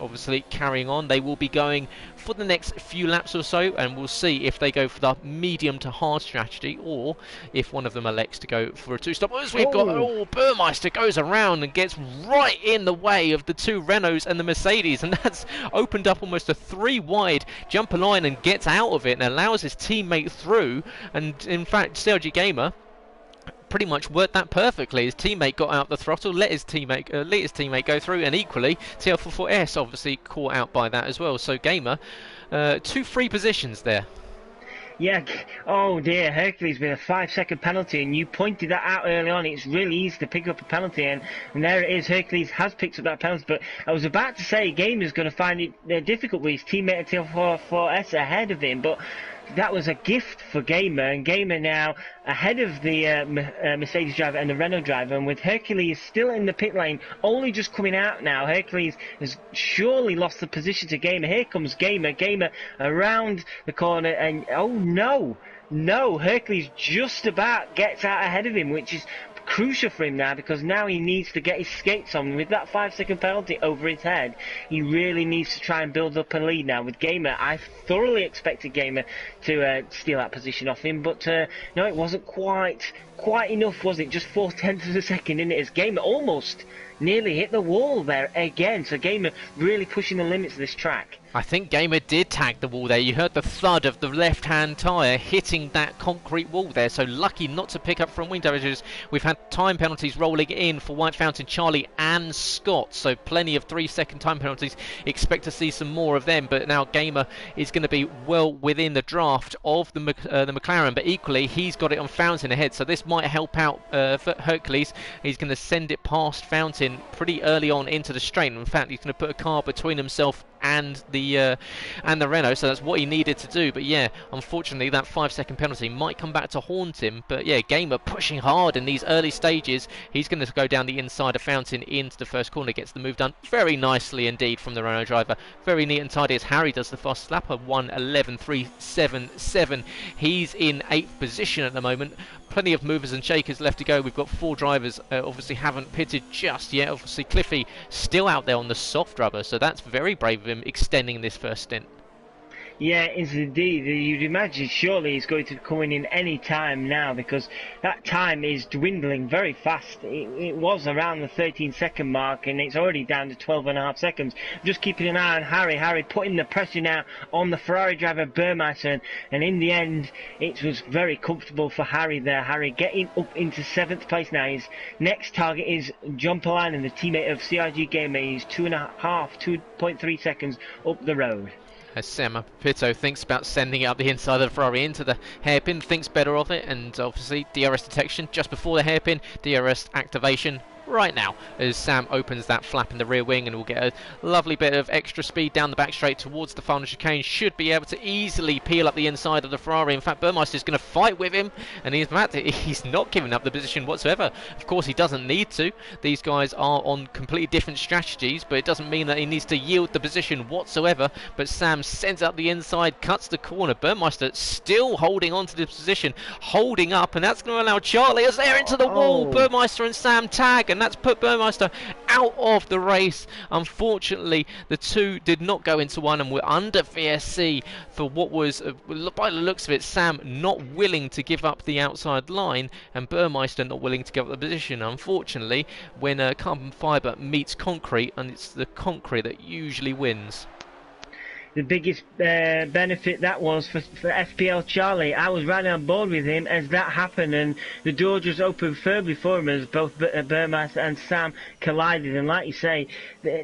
obviously carrying on. They will be going for the next few laps or so, and we'll see if they go for the medium to hard strategy or if one of them elects to go for a two-stop. As we've got, Burmeister goes around and gets right in the way of the two Renaults and the Mercedes, and that's opened up almost a three-wide jumper line and gets out of it and allows his teammate through. And in fact, CRG Gamer pretty much worked that perfectly. His teammate got out the throttle, let his teammate go through, and equally TL44S obviously caught out by that as well. So Gamer, 2 free positions there. Yeah, oh dear, Hercules with a 5-second penalty, and you pointed that out early on. It's really easy to pick up a penalty, and there it is. Hercules has picked up that penalty, but I was about to say Gamer's going to find it difficult with his teammate at TL44S ahead of him, but that was a gift for Gamer, and Gamer now ahead of the Mercedes driver and the Renault driver, and with Hercules still in the pit lane, only just coming out now. Hercules has surely lost the position to Gamer. Here comes Gamer around the corner, and oh no, Hercules just about gets out ahead of him, which is crucial for him now, because now he needs to get his skates on. With that 5-second penalty over his head, he really needs to try and build up a lead now. With Gamer, I thoroughly expected Gamer to steal that position off him, but no, it wasn't quite enough, was it? Just 0.4 of a second in it, as Gamer almost nearly hit the wall there again. So Gamer really pushing the limits of this track. I think Gamer did tag the wall there. You heard the thud of the left-hand tyre hitting that concrete wall there. So lucky not to pick up from wing damages. We've had time penalties rolling in for White Fountain, Charlie and Scott. So plenty of 3-second time penalties. Expect to see some more of them. But now Gamer is going to be well within the draft of the McLaren. But equally, he's got it on Fountain ahead. So this might help out for Hercules. He's going to send it past Fountain pretty early on into the straight. In fact, he's going to put a car between himself and the Renault, so that's what he needed to do. But yeah, unfortunately that 5-second penalty might come back to haunt him. But yeah, Gamer pushing hard in these early stages. He's going to go down the inside of Fountain into the first corner, gets the move done very nicely indeed from the Renault driver. Very neat and tidy as Harry does the fast lap of 1:11.377. He's in 8th position at the moment. Plenty of movers and shakers left to go. We've got 4 drivers obviously haven't pitted just yet. Obviously Cliffy still out there on the soft rubber, so that's very brave of him extending this first stint. Yeah, it is indeed. You'd imagine surely he's going to be coming in any time now, because that time is dwindling very fast. It was around the 13-second mark, and it's already down to 12.5 seconds. Just keeping an eye on Harry. Harry putting the pressure now on the Ferrari driver Burmeister, and in the end, it was very comfortable for Harry there. Harry getting up into 7th place now. His next target is John Polan, and the teammate of CRG Gamer. He's 2.3 seconds up the road. As Sam Pito thinks about sending it up the inside of the Ferrari into the hairpin, thinks better of it, and obviously DRS detection just before the hairpin, DRS activation right now as Sam opens that flap in the rear wing, and we'll get a lovely bit of extra speed down the back straight towards the final chicane. Should be able to easily peel up the inside of the Ferrari. In fact, Burmeister is going to fight with him, and he's not giving up the position whatsoever. Of course, he doesn't need to. These guys are on completely different strategies, but it doesn't mean that he needs to yield the position whatsoever. But Sam sends up the inside, cuts the corner. Burmeister still holding on to the position, holding up, and that's going to allow Charlie as they're into the wall. Burmeister and Sam tag, and that's put Burmeister out of the race. Unfortunately, the two did not go into one, and we're under VSC for what was, by the looks of it, Sam not willing to give up the outside line, and Burmeister not willing to give up the position. Unfortunately, when carbon fibre meets concrete, and it's the concrete that usually wins. the biggest benefit that was for FPL Charlie. I was right on board with him as that happened, and the door just opened firmly for him as both Burmeister and Sam collided. And like you say,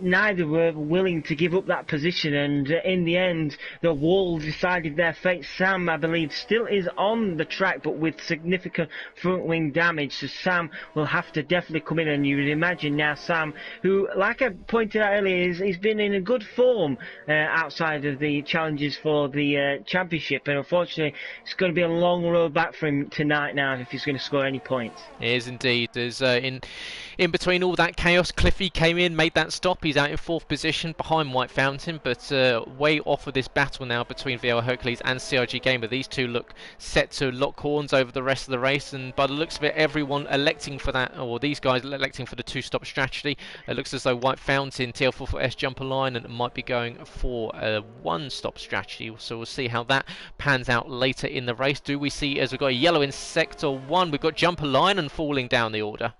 neither were willing to give up that position, and in the end, the wall decided their fate. Sam, I believe, still is on the track, but with significant front wing damage, so Sam will have to definitely come in, and you would imagine now Sam, who, like I pointed out earlier, he's been in a good form outside of the challenges for the championship, and unfortunately it's going to be a long road back for him tonight now if he's going to score any points. It is indeed. There's in between all that chaos, Cliffy came in, made that stop. He's out in 4th position behind White Fountain, but way off of this battle now between VL Hercules and CRG Gamer. These two look set to lock horns over the rest of the race, and by the looks of it, everyone electing for that, or these guys electing for the 2-stop strategy. It looks as though White Fountain, TL44S jump a line, and might be going for a 1-stop strategy. So we'll see how that pans out later in the race. Do we see, as we've got a yellow in sector 1, we've got jump a line and falling down the order.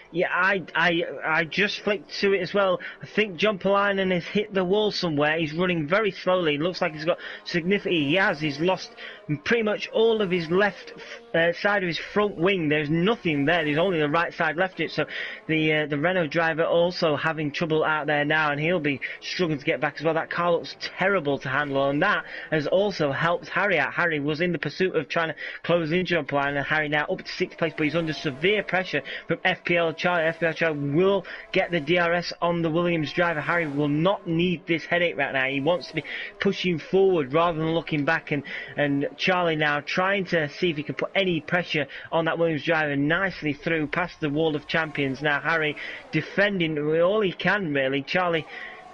Yeah, I just flicked to it as well. I think Jumperlinen has hit the wall somewhere. He's running very slowly. It looks like he's got significant. He's lost pretty much all of his left side of his front wing. There's nothing there. There's only the right side left. So the Renault driver also having trouble out there now, and he'll be struggling to get back as well. That car looks terrible to handle, and that has also helped Harry out. Harry was in the pursuit of trying to close in Jumperline, and Harry now up to 6th place, but he's under severe pressure from FPL Charlie. FPL Charlie will get the DRS on the Williams driver. Harry will not need this headache right now. He wants to be pushing forward rather than looking back, and Charlie now trying to see if he can put any pressure on that Williams driver nicely through past the wall of champions. Now Harry defending all he can really. Charlie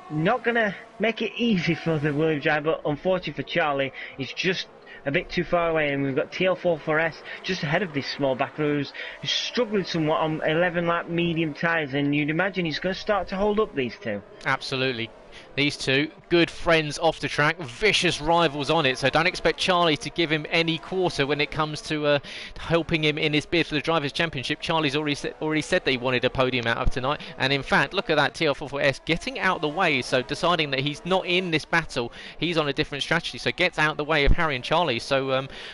not going to make it easy for the Williams driver, but unfortunately for Charlie, he's just a bit too far away, and we've got TL44S just ahead of this small back row who's struggling somewhat on 11 lap medium tyres, and you'd imagine he's going to start to hold up these two. Absolutely. These two, good friends off the track, vicious rivals on it, so don't expect Charlie to give him any quarter when it comes to helping him in his bid for the Drivers' Championship. Charlie's already said that he wanted a podium out of tonight, and in fact, look at that TL44S getting out of the way, so deciding that he's not in this battle, he's on a different strategy, so gets out of the way of Harry and Charlie, so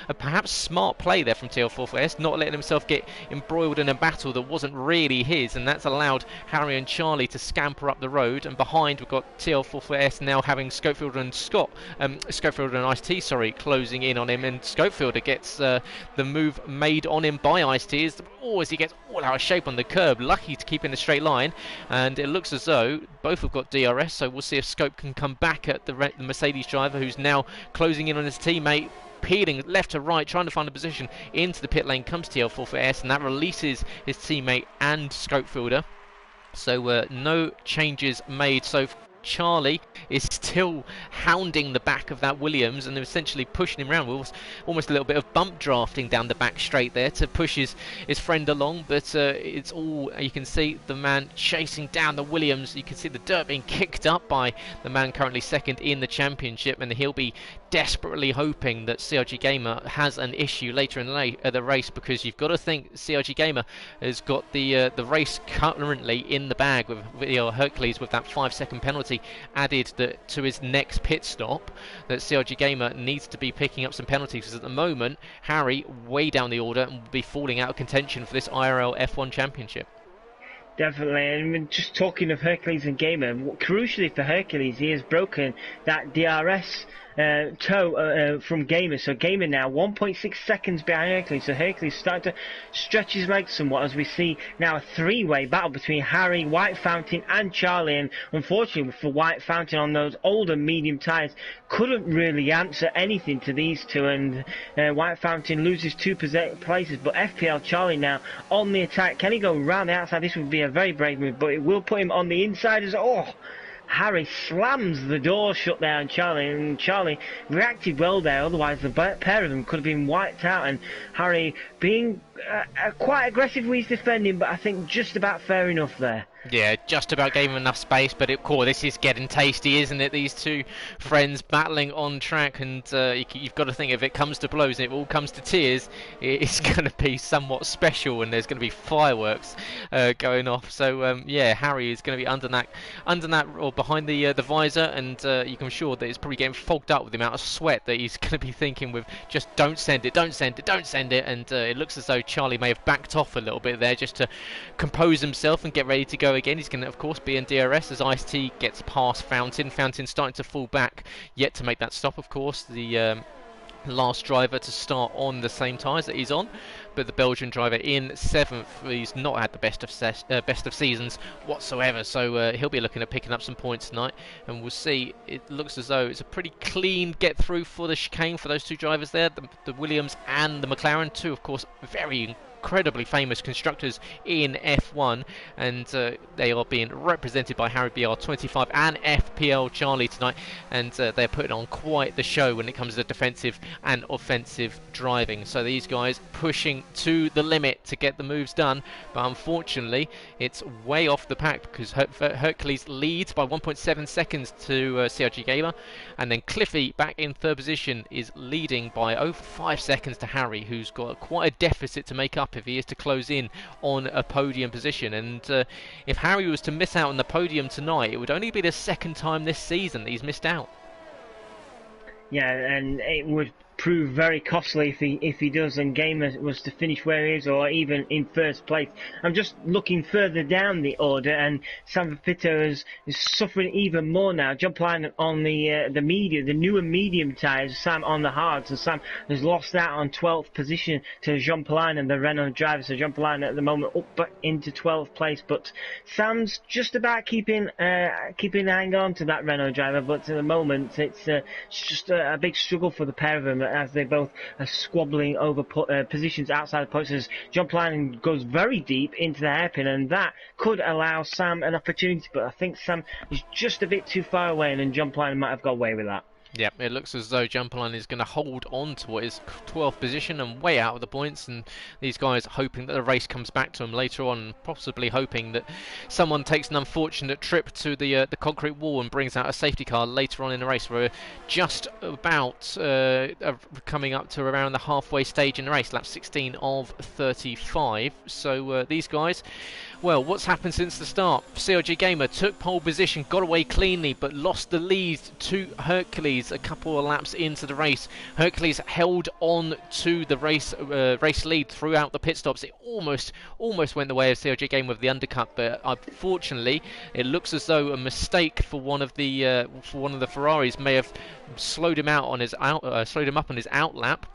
a perhaps smart play there from TL44S, not letting himself get embroiled in a battle that wasn't really his, and that's allowed Harry and Charlie to scamper up the road, and behind we've got TL44S now having Scofield and Scofield and Ice-T, closing in on him, and Scofield gets the move made on him by Ice-T as he gets all out of shape on the curb, lucky to keep in a straight line, and it looks as though both have got DRS, so we'll see if Scope can come back at the Mercedes driver, who's now closing in on his teammate, peeling left to right, trying to find a position into the pit lane. Comes TL44S, and that releases his teammate and Scopefielder. So no changes made. So Charlie is still hounding the back of that Williams and essentially pushing him around. Almost a little bit of bump drafting down the back straight there to push his friend along, but it's all, you can see the man chasing down the Williams. You can see the dirt being kicked up by the man currently second in the championship, and he'll be desperately hoping that CRG Gamer has an issue later in the race, because you've got to think CRG Gamer has got the race currently in the bag with Hercules, with that 5-second penalty added to his next pit stop, that CRG Gamer needs to be picking up some penalties, because at the moment Harry way down the order and will be falling out of contention for this IRL F1 championship. Definitely, and just talking of Hercules and Gamer, crucially for Hercules, he has broken that DRS toe from Gamer, so Gamer now 1.6 seconds behind Hercules, so Hercules starting to stretch his legs somewhat as we see now a three-way battle between Harry, White Fountain and Charlie, and unfortunately for White Fountain on those older medium tyres, couldn't really answer anything to these two, and White Fountain loses 2 places, but FPL Charlie now on the attack. Can he go round the outside? This would be a very brave move, but it will put him on the inside as Harry slams the door shut there on Charlie, and Charlie reacted well there, otherwise the pair of them could have been wiped out, and Harry being quite aggressive with his defending, but I think just about fair enough there. Yeah, just about gave him enough space, but of course this is getting tasty, isn't it? These two friends battling on track, and you've got to think if it comes to blows and it all comes to tears, it's going to be somewhat special, and there's going to be fireworks going off. So yeah, Harry is going to be under that or behind the visor, and you can be sure that it's probably getting fogged up with the amount of sweat that he's going to be thinking with just don't send it, don't send it, don't send it, and it looks as though Charlie may have backed off a little bit there just to compose himself and get ready to go again. He's going to, of course, be in DRS as Ice-T gets past Fountain. Fountain's starting to fall back, yet to make that stop, of course. The last driver to start on the same tyres that he's on, but the Belgian driver in 7th, he's not had the best of seasons whatsoever, so he'll be looking at picking up some points tonight, and we'll see. It looks as though it's a pretty clean get through for the chicane for those two drivers there, the Williams and the McLaren, two, of course, very incredibly famous constructors in F1, and they are being represented by Harry BR25 and FPL Charlie tonight, and they're putting on quite the show when it comes to defensive and offensive driving. So these guys pushing to the limit to get the moves done, but unfortunately it's way off the pack because Hercules leads by 1.7 seconds to CRG Gamer, and then Cliffy back in 3rd position is leading by over 5 seconds to Harry, who's got quite a deficit to make up if he is to close in on a podium position. And if Harry was to miss out on the podium tonight, it would only be the 2nd time this season that he's missed out. Yeah, and it would prove very costly if he does, and Gamer was to finish where he is or even in 1st place. I'm just looking further down the order, and Sam Pito is suffering even more now. John Pline on the newer medium tyres, Sam on the hards, and Sam has lost out on 12th position to Jean Pline and the Renault driver. So Jean Pline at the moment up back into 12th place, but Sam's just about keeping hang on to that Renault driver, but at the moment it's just a big struggle for the pair of them, as they both are squabbling over positions outside the points, as John Pline goes very deep into the hairpin, and that could allow Sam an opportunity, but I think Sam is just a bit too far away, and then John Pline might have got away with that. Yeah, it looks as though Jumpline is going to hold on to what is 12th position and way out of the points, and these guys hoping that the race comes back to them later on, possibly hoping that someone takes an unfortunate trip to the concrete wall and brings out a safety car later on in the race. We're just about coming up to around the halfway stage in the race, lap 16 of 35. So these guys, well, what's happened since the start? CRG Gamer took pole position, got away cleanly, but lost the lead to Hercules a couple of laps into the race. Hercules held on to the race lead throughout the pit stops. It almost went the way of CRG Gamer with the undercut, but unfortunately, it looks as though a mistake for one of the Ferraris may have slowed him up on his out lap,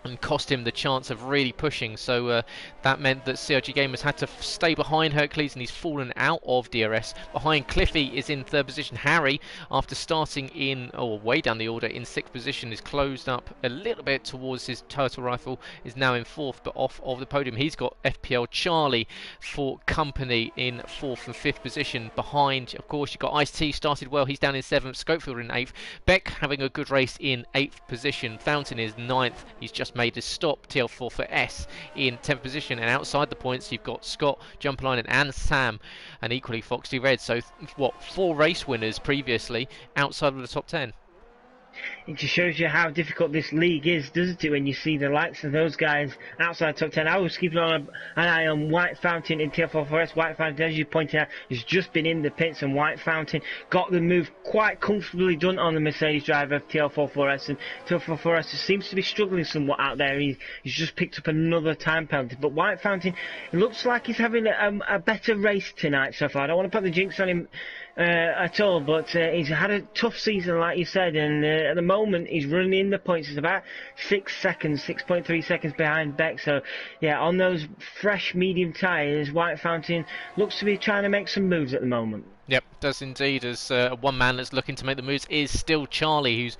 and cost him the chance of really pushing. So that meant that CRG Gamers had to stay behind Hercules, and he's fallen out of DRS. Behind Cliffy is in 3rd position. Harry, after starting way down the order in 6th position, is closed up a little bit towards his turtle rifle, is now in 4th, but off of the podium. He's got FPL Charlie for company in 4th and 5th position. Behind, of course, you've got Ice-T, started well, he's down in 7th, Schofield in 8th, Beck having a good race in 8th position, Fountain is 9th, he's just made a stop, TL4 for S in 10th position, and outside the points you've got Scott, Jumpline and Sam, and equally Foxy Red. So what, 4 race winners previously outside of the top 10. It just shows you how difficult this league is, doesn't it, when you see the likes of those guys outside top 10. I was keeping an eye on White Fountain in TL4S. White Fountain, as you pointed out, has just been in the pits, and White Fountain got the move quite comfortably done on the Mercedes driver of TL4S, and TL4S seems to be struggling somewhat out there. He's just picked up another time penalty, but White Fountain, it looks like he's having a better race tonight so far. I don't want to put the jinx on him at all, but he's had a tough season, like you said, and at the moment he's running in the points. It's about 6.3 seconds behind Beck. So yeah, on those fresh medium tyres, White Fountain looks to be trying to make some moves at the moment. Yep, does indeed. As one man that's looking to make the moves is still Charlie, who's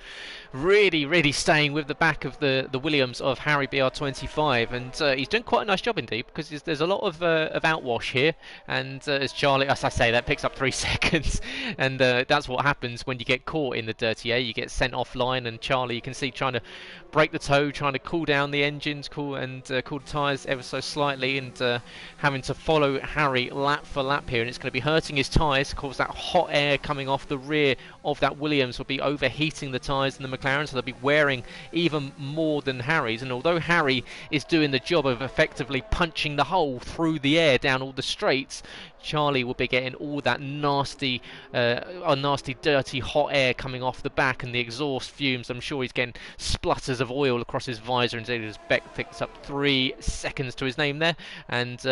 really staying with the back of the Williams of Harry BR25, and he's doing quite a nice job indeed, because there's a lot of outwash here, and as Charlie, as I say, that picks up 3 seconds, and that's what happens when you get caught in the dirty air. You get sent offline, and Charlie, you can see, trying to break the toe, trying to cool down the engines, cool the tyres ever so slightly, and having to follow Harry lap for lap here, and it's going to be hurting his tyres. Of course, that hot air coming off the rear of that Williams will be overheating the tyres in the McLaren, so they'll be wearing even more than Harry's. And although Harry is doing the job of effectively punching the hole through the air down all the straights, Charlie will be getting all that nasty, dirty hot air coming off the back, and the exhaust fumes. I'm sure he's getting splutters of oil across his visor, and as Beck picks up 3 seconds to his name there, and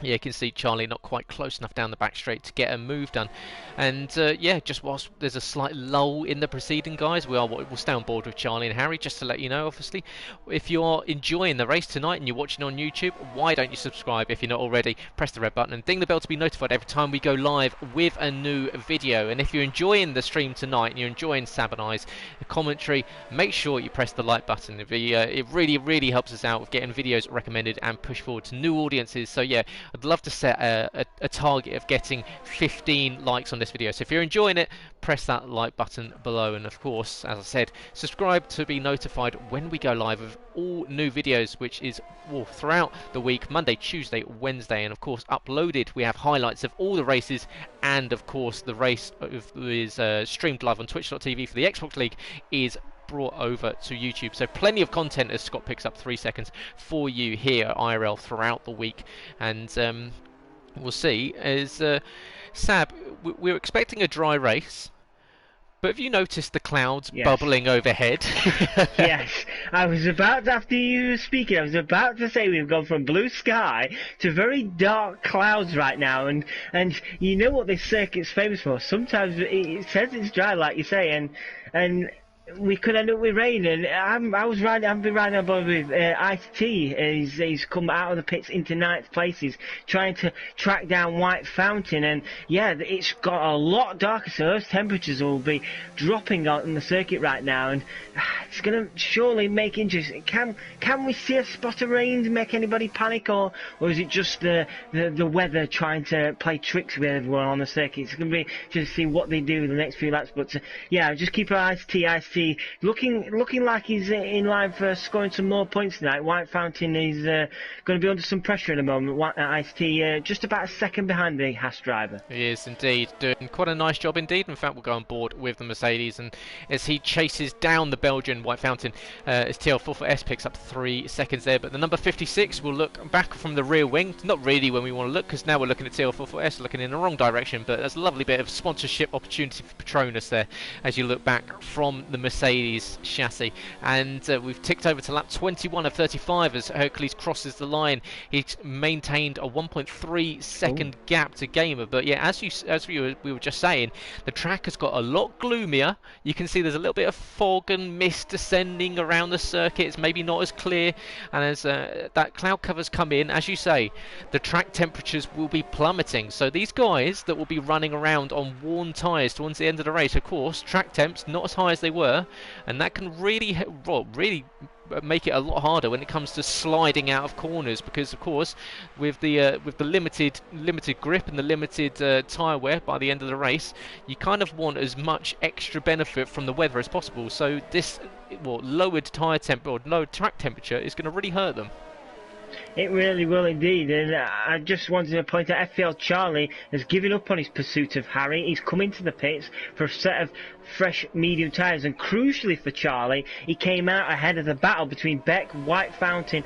yeah, you can see Charlie not quite close enough down the back straight to get a move done. And yeah, just whilst there's a slight lull in the proceeding, guys, we'll stay on board with Charlie and Harry, just to let you know, obviously. If you are enjoying the race tonight and you're watching on YouTube, why don't you subscribe if you're not already? Press the red button and ding the bell to be notified every time we go live with a new video. And if you're enjoying the stream tonight and you're enjoying Sab and I's commentary, make sure you press the like button. It really helps us out with getting videos recommended and push forward to new audiences. So yeah, I'd love to set a target of getting 15 likes on this video. So if you're enjoying it, press that like button below, and of course, as I said, subscribe to be notified when we go live with all new videos, which is throughout the week, Monday, Tuesday, Wednesday, and of course uploaded we have highlights of all the races, and of course the race is streamed live on twitch.tv for the Xbox League is brought over to YouTube. So plenty of content, as Scott picks up 3 seconds, for you here at IRL throughout the week. And we'll see. As Sab, we're expecting a dry race, but have you noticed the clouds bubbling overhead? Yes, I was about to, after you were speaking, I was about to say we've gone from blue sky to very dark clouds right now, and you know what this circuit's famous for. Sometimes it says it's dry, like you say, and we could end up with rain, and I've been riding on board with Ice-T. He's come out of the pits into ninth place. He's trying to track down White Fountain, and yeah, it's got a lot darker, so those temperatures will be dropping on the circuit right now, and it's going to surely make interesting. Can we see a spot of rain to make anybody panic, or is it just the weather trying to play tricks with everyone on the circuit? It's going to be just to see what they do in the next few laps, but yeah, just keep our Ice-T looking like he's in line for scoring some more points tonight. White Fountain is going to be under some pressure at the moment. Ice-T just about a second behind the Haas driver. He is indeed doing quite a nice job indeed. In fact, we'll go on board with the Mercedes, and as he chases down the Belgian White Fountain, as TL44S picks up 3 seconds there. But the number 56 will look back from the rear wing. Not really when we want to look, because now we're looking at TL44S looking in the wrong direction, but there's a lovely bit of sponsorship opportunity for Petronas there as you look back from the Mercedes chassis. And we've ticked over to lap 21 of 35 as Hercules crosses the line. He's maintained a 1.3 second gap to Gamer, but yeah, as we were just saying, the track has got a lot gloomier. You can see there's a little bit of fog and mist descending around the circuit. It's maybe not as clear, and as that cloud covers come in, as you say, the track temperatures will be plummeting. So these guys that will be running around on worn tyres towards the end of the race, of course, track temps not as high as they were, and that can really make it a lot harder when it comes to sliding out of corners, because of course with the limited grip and the limited tyre wear by the end of the race, you kind of want as much extra benefit from the weather as possible. So this lowered tyre temp or low track temperature is going to really hurt them. It really will indeed, and I just wanted to point out FPL Charlie has given up on his pursuit of Harry. He's come into the pits for a set of fresh medium tyres, and crucially for Charlie, he came out ahead of the battle between Beck, White Fountain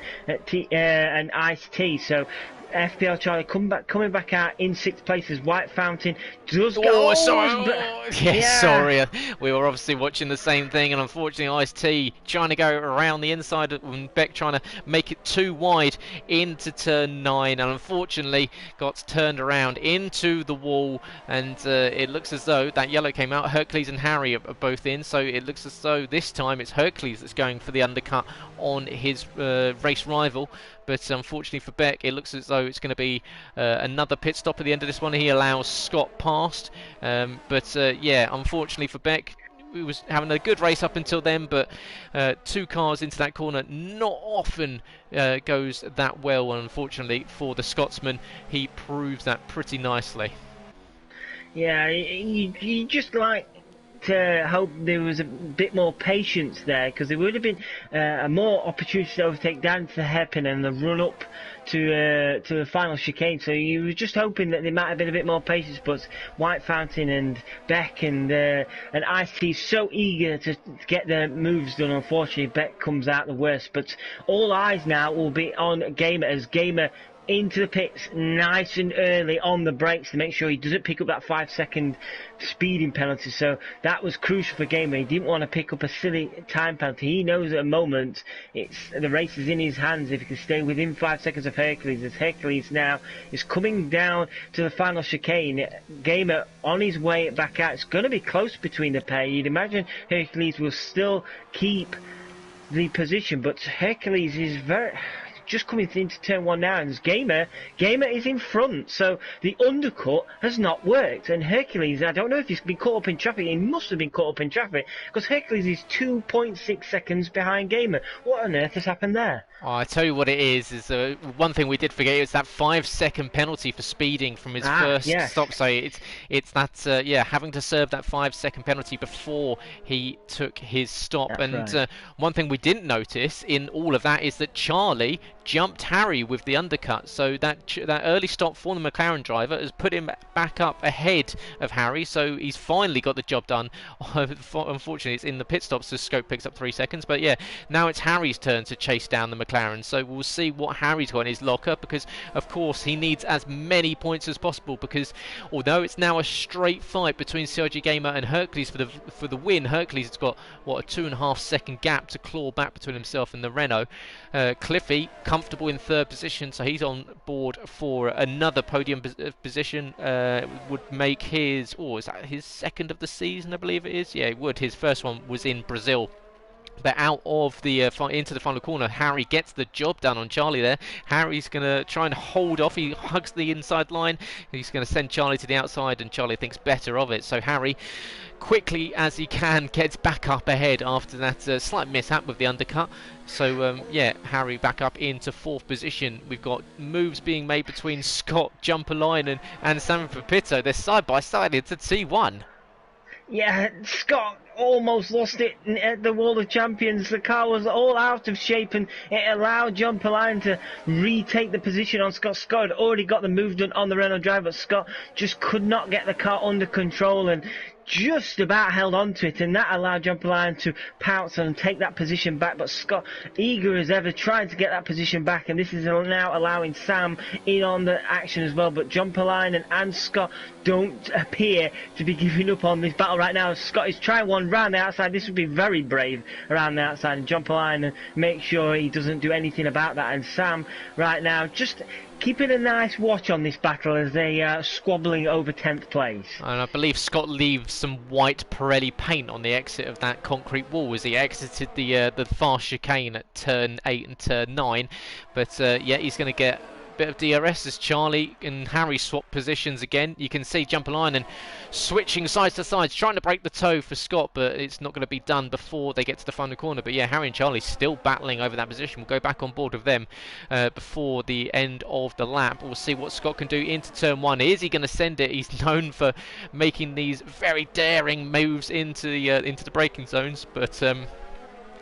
and Ice-T. So FPL Charlie coming back out in 6th place as White Fountain does go. Sorry. We were obviously watching the same thing, and unfortunately Ice-T trying to go around the inside and Beck trying to make it too wide into turn 9, and unfortunately got turned around into the wall, and it looks as though that yellow came out. Hercules and Harry are both in, so it looks as though this time it's Hercules that's going for the undercut on his race rival. but unfortunately for Beck, it looks as though it's going to be another pit stop at the end of this one. He allows Scott past, but yeah, unfortunately for Beck, he was having a good race up until then, but 2 cars into that corner not often goes that well, and unfortunately for the Scotsman, he proves that pretty nicely. Yeah, you just like to hope there was a bit more patience there, because there would have been a more opportunity to overtake down to the hairpin and the run up to the final chicane. So you were just hoping that there might have been a bit more patience, but White Fountain and Beck and Ice-T so eager to get their moves done. Unfortunately, Beck comes out the worst, but all eyes now will be on Gamer, as Gamer into the pits nice and early on the brakes to make sure he doesn't pick up that 5-second speeding penalty. So that was crucial for Gamer. He didn't want to pick up a silly time penalty. He knows at the moment the race is in his hands if he can stay within 5 seconds of Hercules, as Hercules now is coming down to the final chicane. Gamer on his way back out. It's going to be close between the pair. You'd imagine Hercules will still keep the position, but Hercules is just coming into turn 1 now, and Gamer is in front, so the undercut has not worked, and Hercules, I don't know if he's been caught up in traffic. He must have been caught up in traffic, because Hercules is 2.6 seconds behind Gamer. What on earth has happened there? Oh, I tell you what it is one thing we did forget is that 5-second penalty for speeding from his first stop. So it's that having to serve that 5-second penalty before he took his stop. That's right. One thing we didn't notice in all of that is that Charlie jumped Harry with the undercut, so that early stop for the McLaren driver has put him back up ahead of Harry, so he's finally got the job done. Unfortunately, it's in the pit stops, so Scope picks up 3 seconds, but yeah, now it's Harry's turn to chase down the McLaren, so we'll see what Harry's got in his locker, because of course he needs as many points as possible, because although it's now a straight fight between CRG Gamer and Hercules for the win, Hercules has got a 2.5 second gap to claw back between himself and the Renault. Cliffy comfortable in 3rd position, so he's on board for another podium position. Would make his, is that his 2nd of the season, I believe it is? Yeah, it would. His first one was in Brazil. But out of the into the final corner, Harry gets the job done on Charlie there. Harry's going to try and hold off. He hugs the inside line. He's going to send Charlie to the outside, and Charlie thinks better of it. So Harry, quickly as he can, gets back up ahead after that slight mishap with the undercut. So Harry back up into 4th position. We've got moves being made between Scott, Jumper Line, and Sam Pepito. They're side by side into T1. Yeah, Scott almost lost it at the World of Champions. The car was all out of shape, and it allowed John Perline to retake the position on Scott. Scott had already got the move done on the Renault driver, but Scott just could not get the car under control and just about held on to it, and that allowed John Perline to pounce and take that position back. But Scott, eager as ever, trying to get that position back, and this is now allowing Sam in on the action as well. But John Perline and Scott don't appear to be giving up on this battle right now. Scott is trying one round the outside. This would be very brave around the outside, and John Perline make sure he doesn't do anything about that. And Sam right now just keeping a nice watch on this battle as they are squabbling over 10th place. And I believe Scott leaves some white Pirelli paint on the exit of that concrete wall as he exited the fast chicane at turn 8 and turn 9. But he's going to get bit of DRS as Charlie and Harry swap positions again. You can see Jumper Line and switching sides to sides, trying to break the toe for Scott, but it's not going to be done before they get to the final corner. But yeah, Harry and Charlie still battling over that position. We'll go back on board with them before the end of the lap. We'll see what Scott can do into turn 1. Is he going to send it? He's known for making these very daring moves into the braking zones, but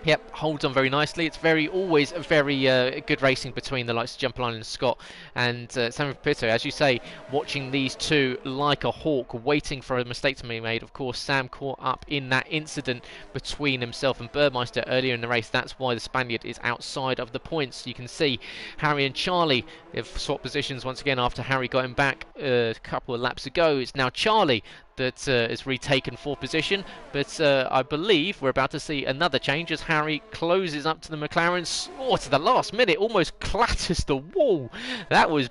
yep, holds on very nicely. It's always a very good racing between the likes of Jumper Line and Scott and Sam Pepito. As you say, watching these two like a hawk, waiting for a mistake to be made. Of course, Sam caught up in that incident between himself and Burmeister earlier in the race. That's why the Spaniard is outside of the points. You can see Harry and Charlie have swapped positions once again after Harry got him back a couple of laps ago. It's now Charlie that has retaken 4th position, but I believe we're about to see another change as Harry closes up to the McLaren, to the last minute, almost clatters the wall. That was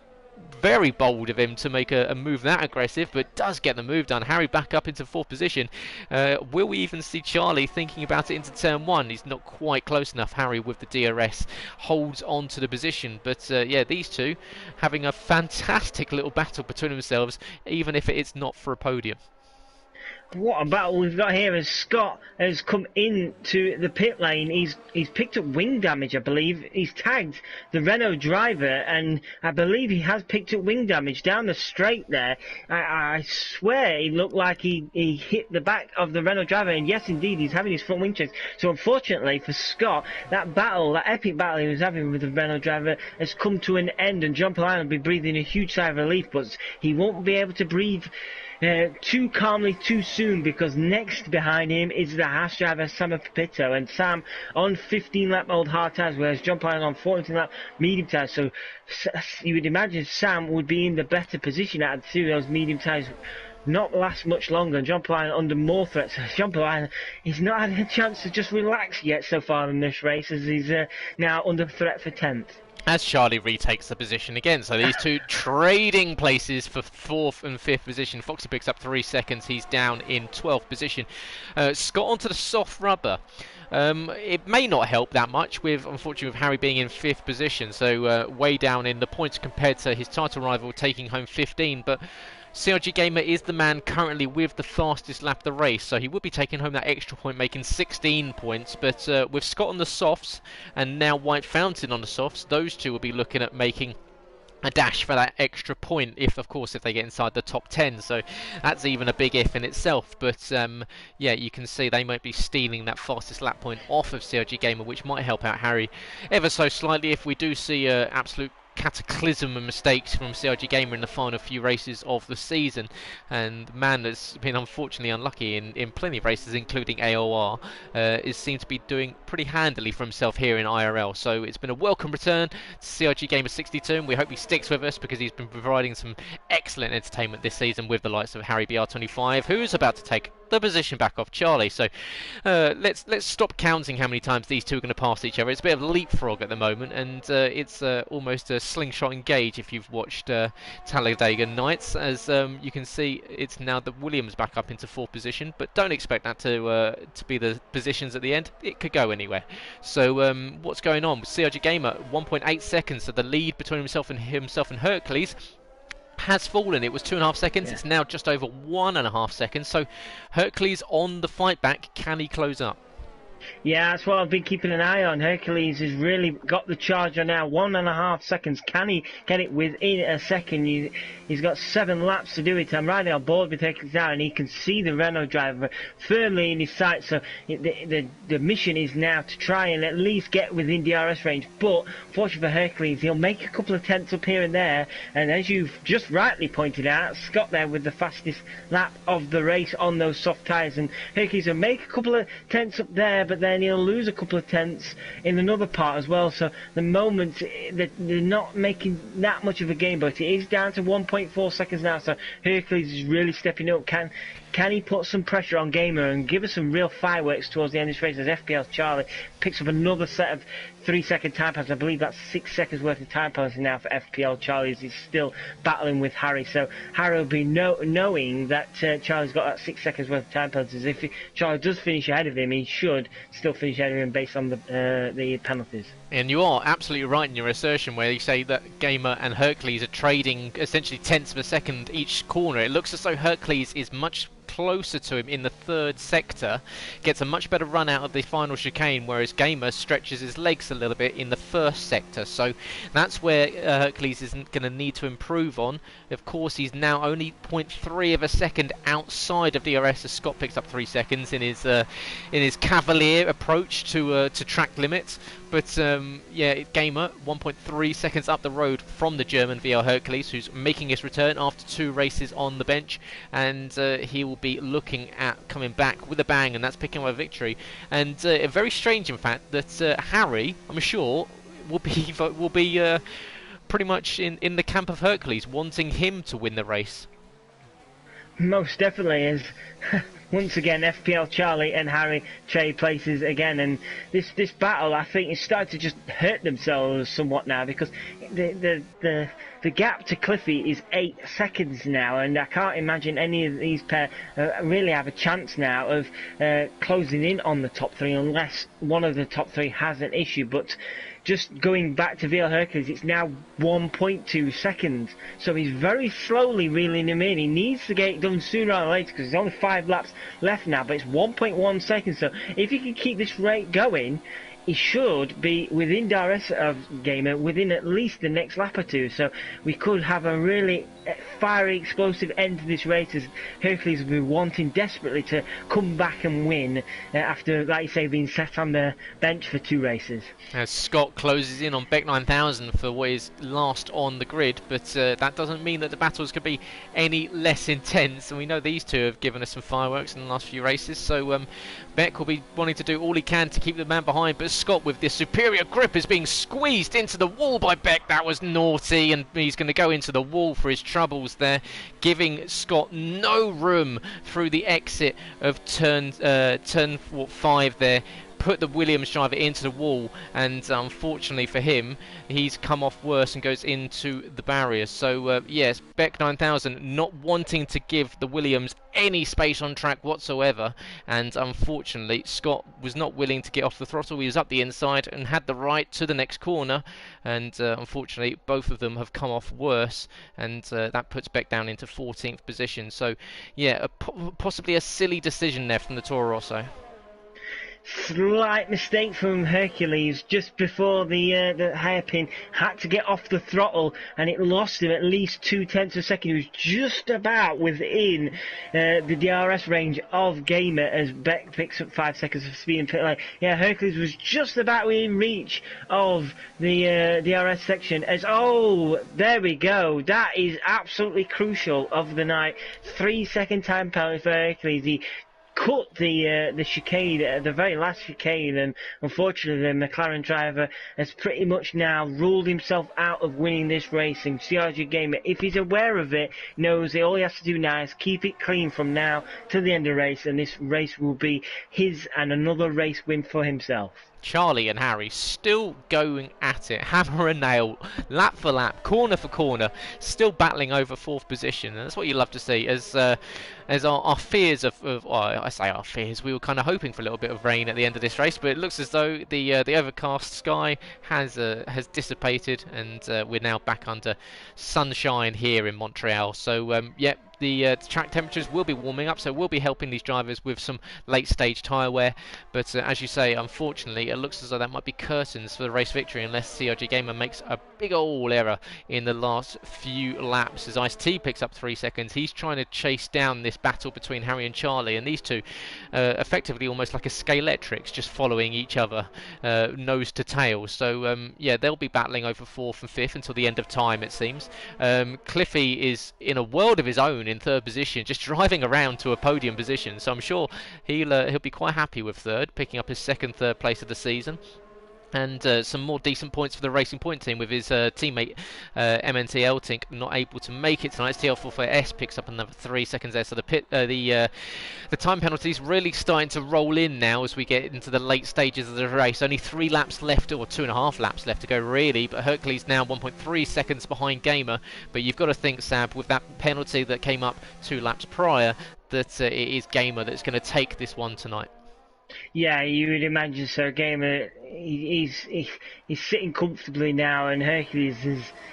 very bold of him to make a move that aggressive, but does get the move done. Harry back up into fourth position. Will we even see Charlie thinking about it into turn one? He's not quite close enough. Harry with the DRS holds on to the position, but yeah, these two having a fantastic little battle between themselves, even if it's not for a podium. What a battle we've got here as Scott has come into the pit lane. He's picked up wing damage, I believe. He's tagged the Renault driver, and I believe he has picked up wing damage down the straight there. I swear it looked like he hit the back of the Renault driver, and yes, indeed, he's having his front wing changed. So unfortunately for Scott, that epic battle he was having with the Renault driver has come to an end, and John Pillai will be breathing a huge sigh of relief, but he won't be able to breathe too calmly too soon, because next behind him is the Haas driver Sam Pepito, and Sam on 15 lap old hard tyres, whereas John Pillai on 14 lap medium tyres. So you would imagine Sam would be in the better position out of the two of those medium tyres. Not last much longer, and John Pillai under more threats. John Pillai, he's not had a chance to just relax yet so far in this race, as he's now under threat for 10th. As Charlie retakes the position again. So these two trading places for 4th and 5th position. Foxy picks up 3 seconds. He's down in 12th position. Scott onto the soft rubber. It may not help that much with, unfortunately, with Harry being in 5th position. So way down in the points compared to his title rival taking home 15. But CRG Gamer is the man currently with the fastest lap of the race, so he would be taking home that extra point, making 16 points. But with Scott on the softs and now White Fountain on the softs, those two will be looking at making a dash for that extra point, if they get inside the top 10. So that's even a big if in itself. But yeah, you can see they might be stealing that fastest lap point off of CRG Gamer, which might help out Harry ever so slightly if we do see absolute cataclysm and mistakes from CRG Gamer in the final few races of the season. And the man that's been unfortunately unlucky in plenty of races, including AOR, is seen to be doing pretty handily for himself here in IRL. So it's been a welcome return to CRG Gamer 62, and we hope he sticks with us, because he's been providing some excellent entertainment this season with the likes of Harry BR25, who's about to take the position back off Charlie. So let's stop counting how many times these two are going to pass each other. It's a bit of a leapfrog at the moment, and it's almost a slingshot engage if you've watched Talladega Nights. As you can see, it's now the Williams back up into 4th position, but don't expect that to be the positions at the end. It could go anywhere. So what's going on with CRG Gamer? 1.8 seconds, so the lead between himself and Hercules has fallen. It was 2.5 seconds. It's now just over 1.5 seconds. So Hercules on the fight back. Can he close up? Yeah, that's what I've been keeping an eye on. Hercules has really got the charger now. 1.5 seconds. Can he get it within a second? He's got 7 laps to do it. I'm riding on board with Hercules now, and he can see the Renault driver firmly in his sights. So the mission is now to try and at least get within DRS range. But fortunately for Hercules, he'll make a couple of tenths up here and there. And as you've just rightly pointed out, Scott there with the fastest lap of the race on those soft tyres. And Hercules will make a couple of tenths up there, but then he'll lose a couple of tenths in another part as well. So the moment that they're not making that much of a game, but it is down to 1.4 seconds now. So Hercules is really stepping up. Can he put some pressure on Gamer and give us some real fireworks towards the end of this race, as FPL Charlie picks up another set of 3-second time penalties? I believe that's 6 seconds worth of time penalties now for FPL Charlie, as he's still battling with Harry. So Harry will be knowing that Charlie's got that 6 seconds worth of time penalties. If Charlie does finish ahead of him, he should still finish ahead of him based on the penalties. And you are absolutely right in your assertion where you say that Gamer and Hercules are trading essentially tenths of a second each corner. It looks as though Hercules is much closer to him in the 3rd sector, gets a much better run out of the final chicane, whereas Gamer stretches his legs a little bit in the 1st sector. So that's where Hercules isn't going to need to improve on. Of course, he's now only 0.3 of a second outside of DRS, as Scott picks up 3 seconds in his cavalier approach to track limits. But yeah, Gamer 1.3 seconds up the road from the German VR Hercules, who's making his return after 2 races on the bench, and he will be looking at coming back with a bang, and that's picking up a victory. And very strange, in fact, that Harry, I'm sure, will be pretty much in the camp of Hercules, wanting him to win the race. Most definitely is. Once again, FPL Charlie and Harry trade places again, and this battle, I think, is starting to just hurt themselves somewhat now, because the the gap to Cliffy is 8 seconds now, and I can't imagine any of these pair really have a chance now of closing in on the top 3 unless one of the top 3 has an issue. But just going back to VL Hercules, it's now 1.2 seconds. So he's very slowly reeling him in. He needs to get it done sooner or later because there's only 5 laps left now, but it's 1.1 seconds. So if he can keep this rate going, he should be within DRS of Gamer within at least the next lap or two. So we could have a really fiery, explosive end to this race as Hercules will be wanting desperately to come back and win after, like you say, being set on the bench for 2 races. As Scott closes in on Beck 9000 for what is last on the grid, but that doesn't mean that the battles could be any less intense, and we know these two have given us some fireworks in the last few races, so Beck will be wanting to do all he can to keep the man behind, but Scott with this superior grip is being squeezed into the wall by Beck. That was naughty, and he's going to go into the wall for his troubles there, giving Scott no room through the exit of turn 5 there. Put the Williams driver into the wall, and unfortunately for him, he's come off worse and goes into the barriers. So yes, Beck 9000 not wanting to give the Williams any space on track whatsoever, and unfortunately Scott was not willing to get off the throttle. He was up the inside and had the right to the next corner, and unfortunately both of them have come off worse, and that puts Beck down into 14th position. So yeah, possibly a silly decision there from the Toro Rosso. Slight mistake from Hercules just before the hairpin had to get off the throttle, and it lost him at least 0.2 of a second. He was just about within the DRS range of Gamer as Beck picks up 5 seconds of speed and pit lane. Yeah, Hercules was just about within reach of the DRS section as, oh, there we go. That is absolutely crucial of the night. 3-second time penalty for Hercules. He cut the chicane, the very last chicane, and unfortunately the McLaren driver has pretty much now ruled himself out of winning this race. And CRG Gamer, if he's aware of it, knows that all he has to do now is keep it clean from now to the end of the race, and this race will be his and another race win for himself. Charlie and Harry still going at it, hammer and nail, lap for lap, corner for corner, still battling over 4th position, and that's what you love to see. As our fears well, I say our fears, we were kind of hoping for a little bit of rain at the end of this race, but it looks as though the overcast sky has dissipated, and we're now back under sunshine here in Montreal. So yeah, the track temperatures will be warming up, so we'll be helping these drivers with some late stage tyre wear, but as you say, unfortunately it looks as though that might be curtains for the race victory unless CRG Gamer makes a big ol' error in the last few laps. As Ice-T picks up 3 seconds, he's trying to chase down this battle between Harry and Charlie, and these two effectively almost like a Scalextrics, just following each other nose to tail. So yeah, they'll be battling over 4th and 5th until the end of time, it seems. Cliffy is in a world of his own in 3rd position, just driving around to a podium position, so I'm sure he'll be quite happy with 3rd, picking up his 2nd, 3rd place of the season. And some more decent points for the Racing Point team with his teammate MNT Eltink not able to make it tonight. TL44S picks up another 3 seconds there. So the time penalties really starting to roll in now as we get into the late stages of the race. Only 3 laps left, or 2.5 laps left to go really. But Hercules now 1.3 seconds behind Gamer. But you've got to think, Sab, with that penalty that came up 2 laps prior, that it is Gamer that's going to take this one tonight. Yeah, you would imagine so. Gamer, he's sitting comfortably now, and Hercules'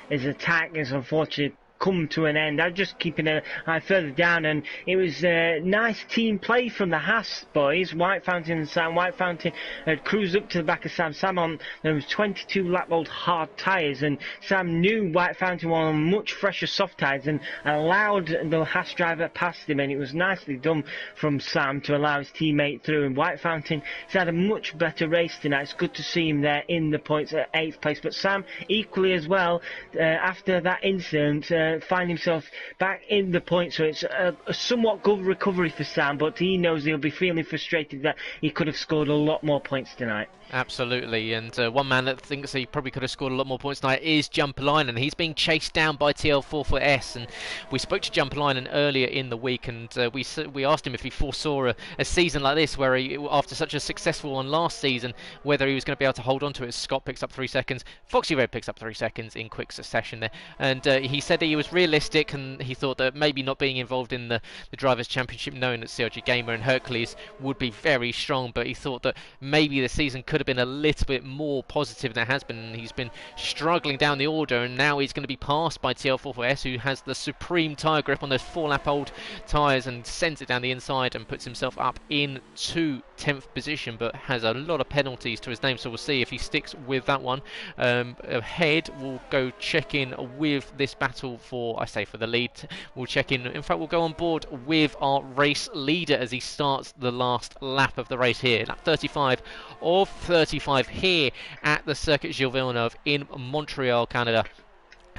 his attack is unfortunate come to an end. I'm just keeping an eye further down, and it was a nice team play from the Haas boys, White Fountain and Sam. White Fountain had cruised up to the back of Sam. Sam on those 22 lap old hard tyres, and Sam knew White Fountain were on much fresher soft tyres and allowed the Haas driver past him, and it was nicely done from Sam to allow his teammate through. And White Fountain has had a much better race tonight. It's good to see him there in the points at 8th place, but Sam equally as well after that incident find himself back in the points, so it's a somewhat good recovery for Sam, but he knows he'll be feeling frustrated that he could have scored a lot more points tonight. Absolutely, and one man that thinks he probably could have scored a lot more points tonight is Jumperline, and he's being chased down by TL44S. And we spoke to Jumperline earlier in the week, and we asked him if he foresaw a season like this, where he, after such a successful one last season, whether he was going to be able to hold on to it. Scott picks up 3 seconds, Foxy Red picks up 3 seconds in quick succession there, and he said that he was realistic, and he thought that maybe not being involved in the Drivers' Championship, knowing that CRG Gamer and Hercules would be very strong, but he thought that maybe the season could have been a little bit more positive than it has been. And he's been struggling down the order, and now he's going to be passed by TL44S, who has the supreme tyre grip on those 4-lap old tyres and sends it down the inside and puts himself up into 10th position, but has a lot of penalties to his name, so we'll see if he sticks with that one. Ahead, we'll go check in with this battle for the lead. We'll check in fact we'll go on board with our race leader as he starts the last lap of the race here, lap 35 of 35 here at the Circuit Gilles Villeneuve in Montreal, Canada,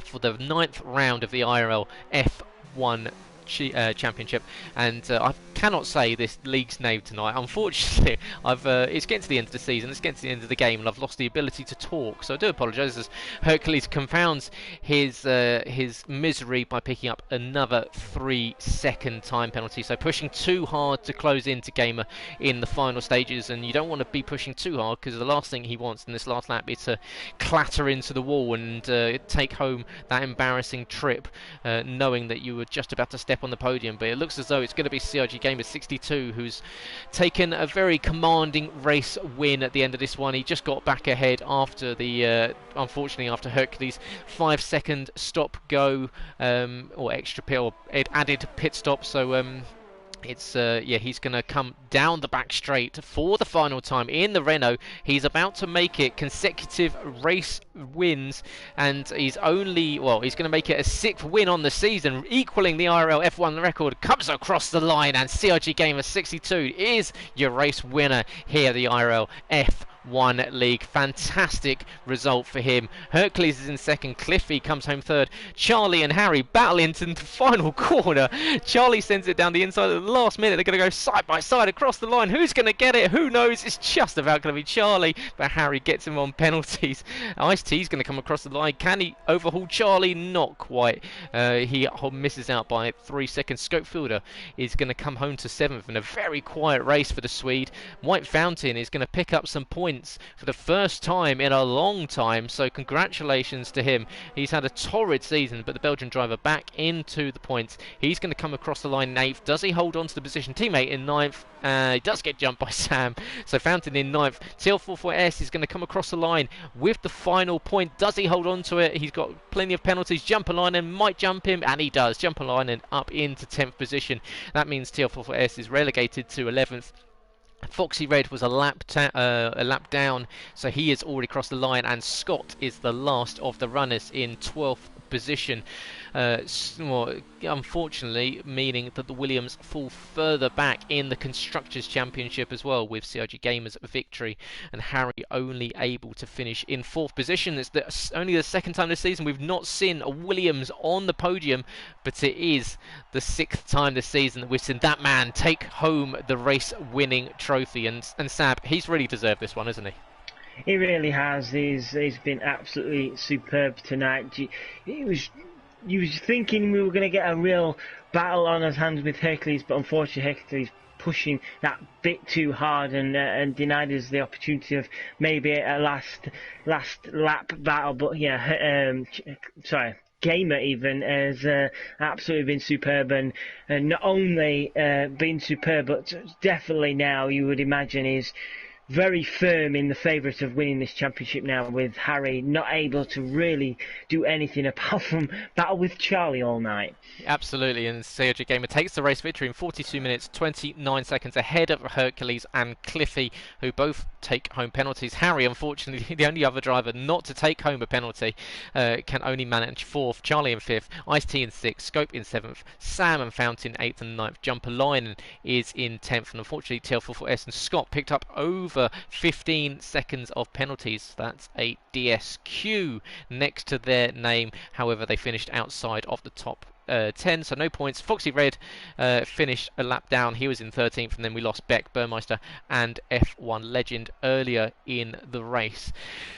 for the 9th round of the IRL F1 Championship. And I cannot say this league's name tonight, unfortunately. It's getting to the end of the season, it's getting to the end of the game, and I've lost the ability to talk, so I do apologise as Hercules confounds his misery by picking up another 3-second time penalty, so pushing too hard to close into Gamer in the final stages. And you don't want to be pushing too hard, because the last thing he wants in this last lap is to clatter into the wall and take home that embarrassing trip, knowing that you were just about to step on the podium. But it looks as though it's going to be CRG Gamer 62 who's taken a very commanding race win at the end of this one. He just got back ahead after the unfortunately after Hercules' 5-second stop go, or extra pit, or added pit stop. So it's he's going to come down the back straight for the final time in the Renault. He's about to make it consecutive race wins, and he's going to make it a 6th win on the season, equaling the IRL F1 record. Comes across the line, and CRG Gamer 62 is your race winner here at the IRL F1 League. Fantastic result for him. Hercules is in second, Cliffy comes home third, Charlie and Harry battle into the final corner. Charlie sends it down the inside at the last minute. They're going to go side by side across the line. Who's going to get it? Who knows? It's just about going to be Charlie, but Harry gets him on penalties. Ice-T's going to come across the line. Can he overhaul Charlie? Not quite. He misses out by 3 seconds. Scopefielder is going to come home to 7th in a very quiet race for the Swede. White Fountain is going to pick up some points for the first time in a long time, so congratulations to him. He's had a torrid season, but the Belgian driver back into the points. He's going to come across the line in 8th. Does he hold on to the position? Teammate in 9th. He does get jumped by Sam, so Fountain in 9th. TL44S is going to come across the line with the final point. Does he hold on to it? He's got plenty of penalties. Jumperlinen might jump him, and he does. Jumperlinen up into 10th position. That means TL44S is relegated to 11th. Foxy Red was a lap down, so he has already crossed the line, and Scott is the last of the runners in 12th position. Unfortunately, meaning that the Williams fall further back in the Constructors' Championship as well, with CRG Gamer's victory and Harry only able to finish in 4th position. It's only the 2nd time this season we've not seen a Williams on the podium, but it is the 6th time this season that we've seen that man take home the race-winning trophy. And Sab, he's really deserved this one, isn't he? He really has. He's been absolutely superb tonight. You was thinking we were going to get a real battle on his hands with Hercules, but unfortunately Hercules pushing that bit too hard and denied us the opportunity of maybe a last lap battle. But yeah, Gamer even has absolutely been superb, and not only been superb, but definitely now you would imagine is very firm in the favourite of winning this championship now, with Harry not able to really do anything apart from battle with Charlie all night. Absolutely, and CRG Gamer takes the race victory in 42 minutes 29 seconds ahead of Hercules and Cliffy, who both take home penalties. Harry, unfortunately, the only other driver not to take home a penalty, can only manage 4th, Charlie in 5th, Ice-T in 6th, Scope in 7th, Sam and Fountain 8th and 9th, Jumperline is in 10th, and unfortunately TL44S and Scott picked up over 15 seconds of penalties. That's a DSQ next to their name. However, they finished outside of the top 10, so no points. Foxy Red finished a lap down. He was in 13th, and then we lost Beck, Burmeister, and F1 Legend earlier in the race.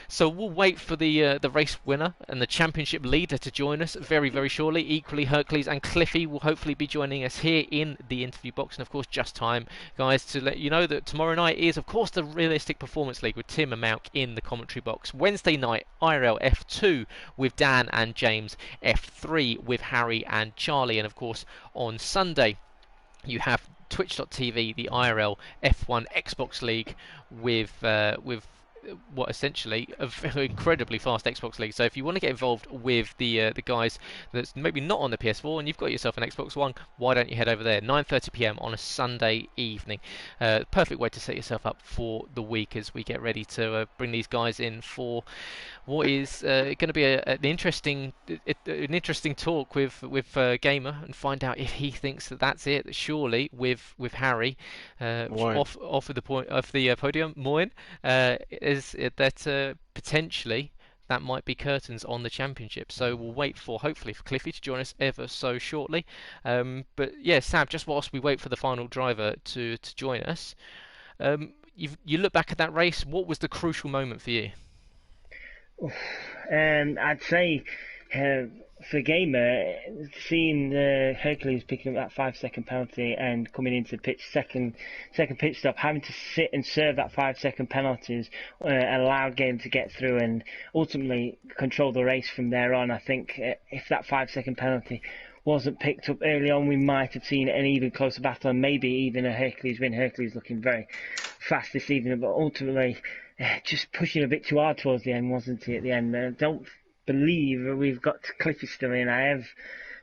So we'll wait for the race winner and the championship leader to join us very, very shortly. Equally, Hercules and Cliffy will hopefully be joining us here in the interview box. And of course, just time, guys, to let you know that tomorrow night is, of course, the Realistic Performance League with Tim and Malc in the commentary box. Wednesday night, IRL F2 with Dan and James, F3 with Harry and Charlie. And of course, on Sunday, you have twitch.tv, the IRL F1 Xbox League with what essentially an incredibly fast Xbox League. So if you want to get involved with the guys that's maybe not on the PS4 and you've got yourself an Xbox One, why don't you head over there? 9:30 p.m. on a Sunday evening. Perfect way to set yourself up for the week as we get ready to bring these guys in for what is going to be an interesting talk with Gamer and find out if he thinks that that's it. Surely with Harry off of the podium, Moin, is it that potentially that might be curtains on the championship. So we'll wait for hopefully for Cliffy to join us ever so shortly. But yeah, Sab, just whilst we wait for the final driver to join us, you look back at that race. What was the crucial moment for you? I'd say for Gamer, seeing Hercules picking up that 5-second penalty and coming into pitch second pit stop, having to sit and serve that 5-second penalties, allowed Game to get through and ultimately control the race from there on. I think if that 5-second penalty wasn't picked up early on, we might have seen an even closer battle and maybe even a Hercules win. Hercules looking very fast this evening, but ultimately just pushing a bit too hard towards the end, wasn't he, at the end? I don't believe we've got Cliffy still in. I have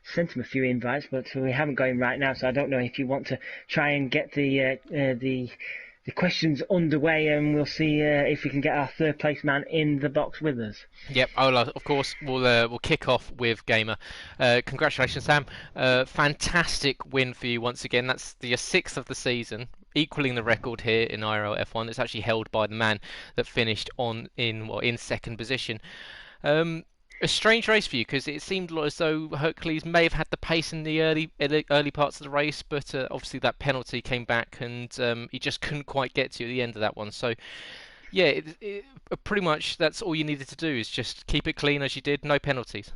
sent him a few invites, but we haven't got him right now, so I don't know if you want to try and get the questions underway, and we'll see if we can get our third place man in the box with us. Yep, of course we'll kick off with Gamer. Congratulations, Sam! Fantastic win for you once again. That's the 6th of the season, equaling the record here in IRL F1. It's actually held by the man that finished in second position. A strange race for you because it seemed as though Hercules may have had the pace in the early parts of the race, but obviously that penalty came back and he just couldn't quite get to the end of that one. So yeah, pretty much that's all you needed to do is just keep it clean as you did, no penalties.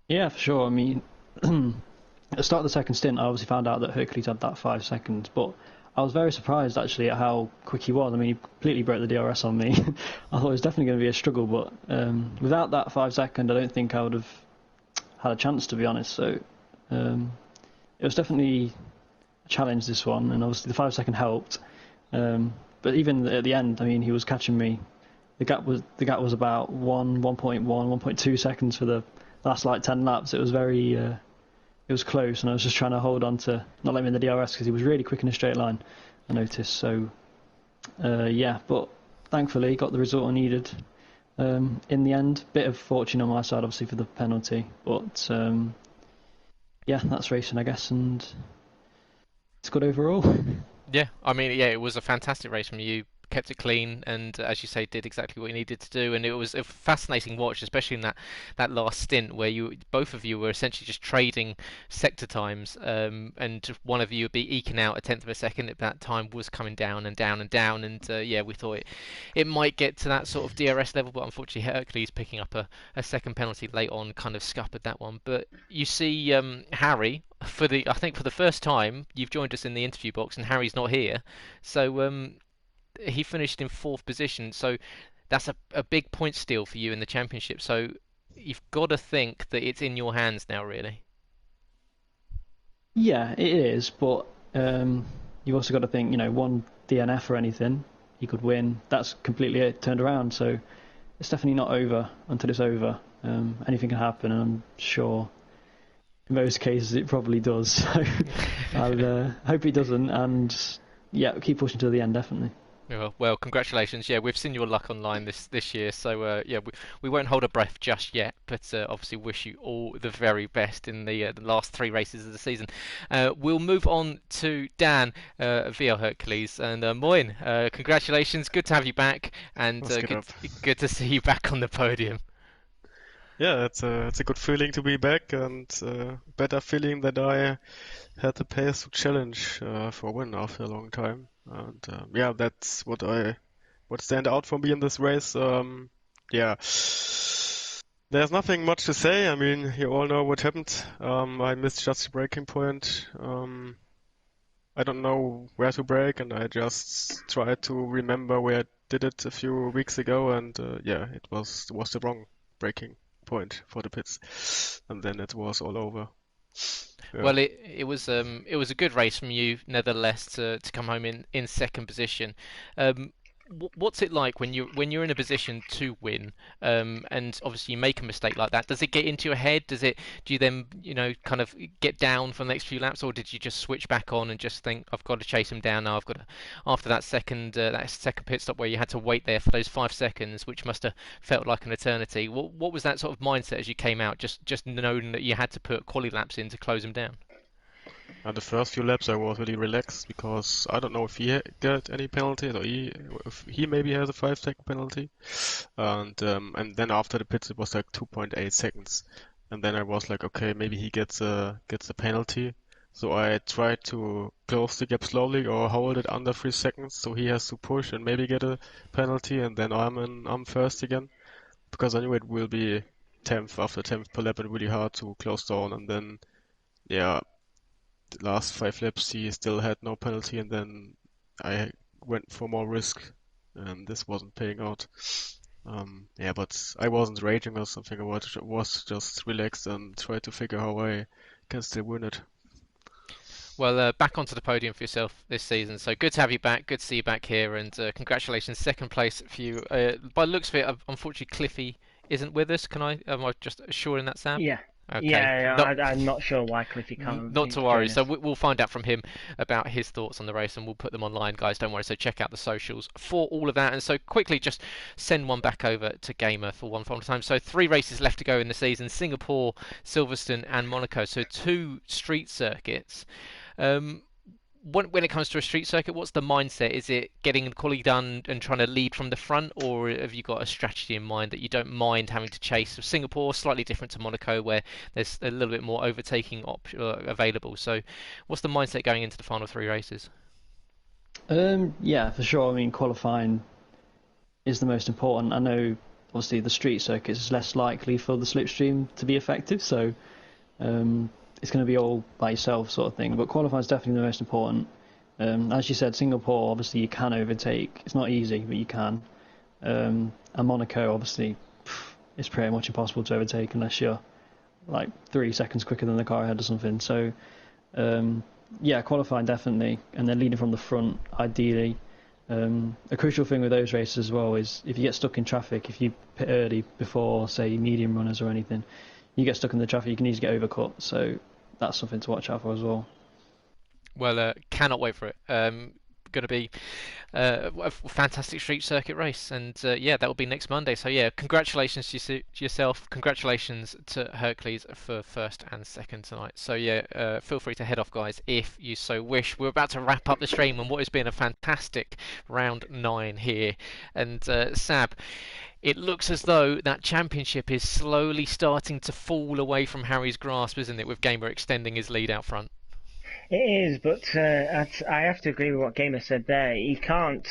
Yeah, for sure. I mean, at the start of the second stint, I obviously found out that Hercules had that 5 seconds, but I was very surprised actually at how quick he was. I mean, he completely broke the DRS on me. I thought it was definitely going to be a struggle, but without that 5 second, I don't think I would have had a chance, to be honest. So it was definitely a challenge, this one, and obviously the 5 second helped. But even at the end, I mean, he was catching me. The gap was about 1.1, 1.2 seconds for the last like 10 laps. It was very it was close, and I was just trying to hold on to not let him in the DRS because he was really quick in a straight line, I noticed. So yeah, but thankfully got the result I needed in the end. Bit of fortune on my side obviously for the penalty, but yeah, that's racing I guess, and it's good overall. Yeah, I mean, yeah, it was a fantastic race from you. Kept it clean and, as you say, did exactly what you needed to do. And it was a fascinating watch, especially in that last stint where both of you were essentially just trading sector times, and one of you would be eking out a tenth of a second. At that time was coming down and down and down. And yeah, we thought it might get to that sort of DRS level, but unfortunately Hercules picking up a second penalty late on kind of scuppered that one. But you see, Harry, I think for the first time you've joined us in the interview box, and Harry's not here, so he finished in 4th position, so that's a big point steal for you in the championship. So you've got to think that it's in your hands now, really. Yeah, it is, but you've also got to think, one DNF or anything, he could win. That's completely turned around, so it's definitely not over until it's over. Anything can happen, and I'm sure in most cases it probably does. So I'll hope it doesn't, and yeah, keep pushing to the end, definitely. Well, congratulations. Yeah, we've seen your luck online this year, so yeah, we won't hold our breath just yet, but obviously wish you all the very best in the last 3 races of the season. We'll move on to Dan via Hercules, and Moin, congratulations. Good to have you back, and good to see you back on the podium. Yeah, it's a good feeling to be back, and better feeling that I had the pace to challenge for a win after a long time. And yeah, that's what stand out for me in this race. Yeah, there's nothing much to say. I mean, you all know what happened. I missed just the braking point. I don't know where to brake, and I just tried to remember where I did it a few weeks ago, and yeah, it was the wrong braking point for the pits, and then it was all over. Yeah. Well, it was a good race from you, nevertheless, to come home in second position. Um, what's it like when you're in a position to win, and obviously you make a mistake like that? Does it get into your head? Do you then kind of get down for the next few laps, or did you just switch back on and just think I've got to chase him down now? I've got to, after that second pit stop where you had to wait there for those 5 seconds, which must have felt like an eternity. What was that sort of mindset as you came out, just knowing that you had to put quali laps in to close him down? And the first few laps I was really relaxed because I don't know if he got any penalties or if he maybe has a 5 second penalty. And then after the pits it was like 2.8 seconds. And then I was like, okay, maybe he gets a penalty. So I tried to close the gap slowly or hold it under 3 seconds so he has to push and maybe get a penalty, and then I'm first again because I knew it will be 10th after 10th per lap and really hard to close down. And then yeah, the last 5 laps he still had no penalty, and then I went for more risk, and this wasn't paying out. Yeah, but I wasn't raging or something. Was just relaxed and tried to figure how I can still win it. Well, back onto the podium for yourself this season. So good to have you back. Good to see you back here, and congratulations, second place for you. By the looks of it, unfortunately, Cliffy isn't with us. Am I just assuring that, Sam? Yeah. Okay. Yeah, Not I'm not sure why Cliffy can't not to worry. join So us. we'll find out from him about his thoughts on the race, and we'll put them online, guys. Don't worry. So check out the socials for all of that. And so quickly, just send one back over to Gamer for one final time. So 3 races left to go in the season: Singapore, Silverstone, and Monaco. So 2 street circuits. Um, when it comes to a street circuit, what's the mindset? Is it getting the quali done and trying to lead from the front, or have you got a strategy in mind that you don't mind having to chase? So Singapore, slightly different to Monaco, where there's a little bit more overtaking available. So, what's the mindset going into the final 3 races? Yeah, for sure. I mean, qualifying is the most important. I know, obviously, the street circuit is less likely for the slipstream to be effective, so it's going to be all by yourself sort of thing. But qualifying is definitely the most important. As you said, Singapore, obviously, you can overtake. It's not easy, but you can. And Monaco, obviously, it's pretty much impossible to overtake unless you're like 3 seconds quicker than the car ahead or something. So, yeah, qualifying definitely, and then leading from the front, ideally. A crucial thing with those races as well is if you get stuck in traffic, if you pit early before, say, medium runners or anything, you get stuck in the traffic, you can easily get overcut. So that's something to watch out for as well. Well, cannot wait for it. Going to be a fantastic street circuit race, and yeah, that will be next Monday. So yeah, congratulations to yourself. Congratulations to Hercules for first and second tonight. So yeah, feel free to head off, guys, if you so wish. We're about to wrap up the stream on what has been a fantastic round 9 here, and Sab. It looks as though that championship is slowly starting to fall away from Harry's grasp, isn't it? With Gamer extending his lead out front. It is, but I have to agree with what Gamer said there. He can't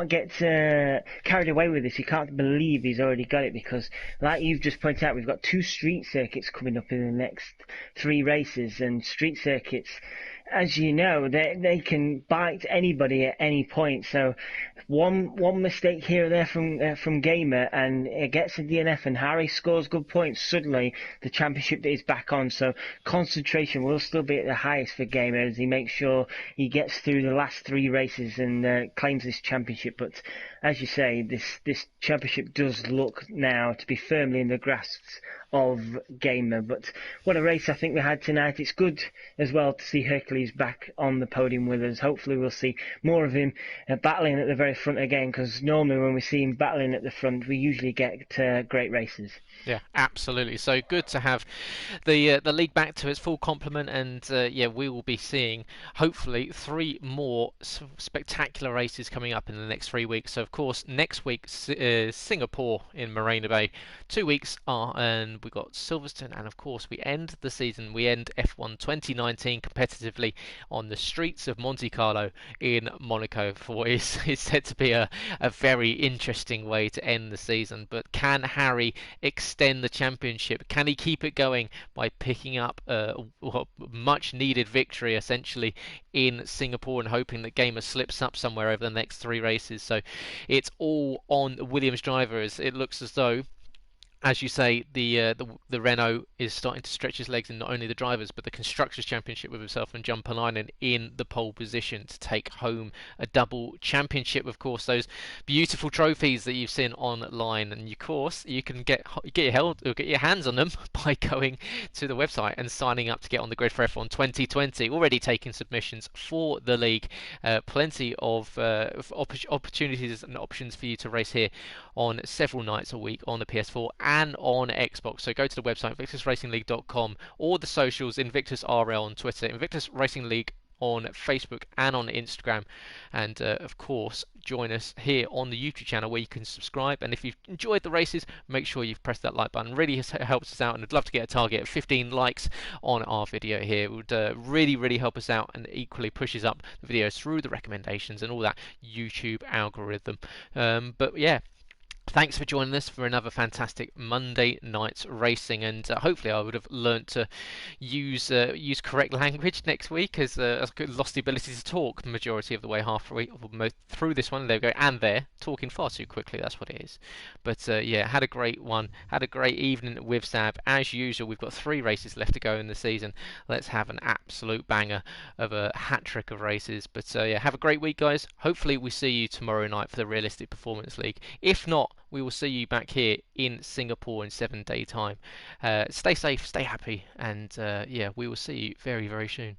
get carried away with this. He can't believe he's already got it because, like you've just pointed out, we've got 2 street circuits coming up in the next 3 races, and street circuits, as you know, they can bite anybody at any point. So one mistake here or there from Gamer, and it gets a DNF, and Harry scores good points. Suddenly, the championship is back on. So concentration will still be at the highest for Gamer as he makes sure he gets through the last 3 races and claims this championship. But as you say, this championship does look now to be firmly in the grasp of gamer. But what a race I think we had tonight. It's good as well to see Hercules back on the podium with us. Hopefully we'll see more of him battling at the very front again, because normally when we see him battling at the front we usually get great races. Yeah, absolutely. So good to have the league back to its full complement, and yeah, we will be seeing hopefully 3 more spectacular races coming up in the next 3 weeks. So of course next week Singapore in Marina Bay, 2 weeks and we've got Silverstone, and of course we end the season, we end F1 2019 competitively on the streets of Monte Carlo in Monaco for what is said to be a very interesting way to end the season. But can Harry extend the championship? Can he keep it going by picking up a much needed victory essentially in Singapore, and hoping that Gamer slips up somewhere over the next 3 races? So it's all on the Williams drivers. It looks as though, as you say, the Renault is starting to stretch his legs in not only the drivers but the constructors' championship, with himself and Jumpalainen in the pole position to take home a double championship. Of course, those beautiful trophies that you've seen online, and of course you can get your hands on them by going to the website and signing up to get on the grid for F1 2020. Already taking submissions for the league. Plenty of opportunities and options for you to race here on several nights a week on the PS4 and on Xbox. So go to the website invictusracingleague.com, or the socials, Invictus RL on Twitter, Invictus Racing League on Facebook and on Instagram, and of course join us here on the YouTube channel where you can subscribe. And if you've enjoyed the races, make sure you've pressed that like button. Really helps us out, and I'd love to get a target of 15 likes on our video here. It would really help us out, and equally pushes up the videos through the recommendations and all that YouTube algorithm. But yeah, thanks for joining us for another fantastic Monday night's racing, and hopefully I would have learnt to use correct language next week, as I've lost the ability to talk the majority of the way halfway through this one. There we go, and there, talking far too quickly, that's what it is. But yeah, had a great one, had a great evening with Sab. As usual, we've got 3 races left to go in the season. Let's have an absolute banger of a hat-trick of races. But yeah, have a great week, guys. Hopefully we see you tomorrow night for the Realistic Performance League. If not, we will see you back here in Singapore in 7 day time. Stay safe, stay happy, and yeah, we will see you very soon.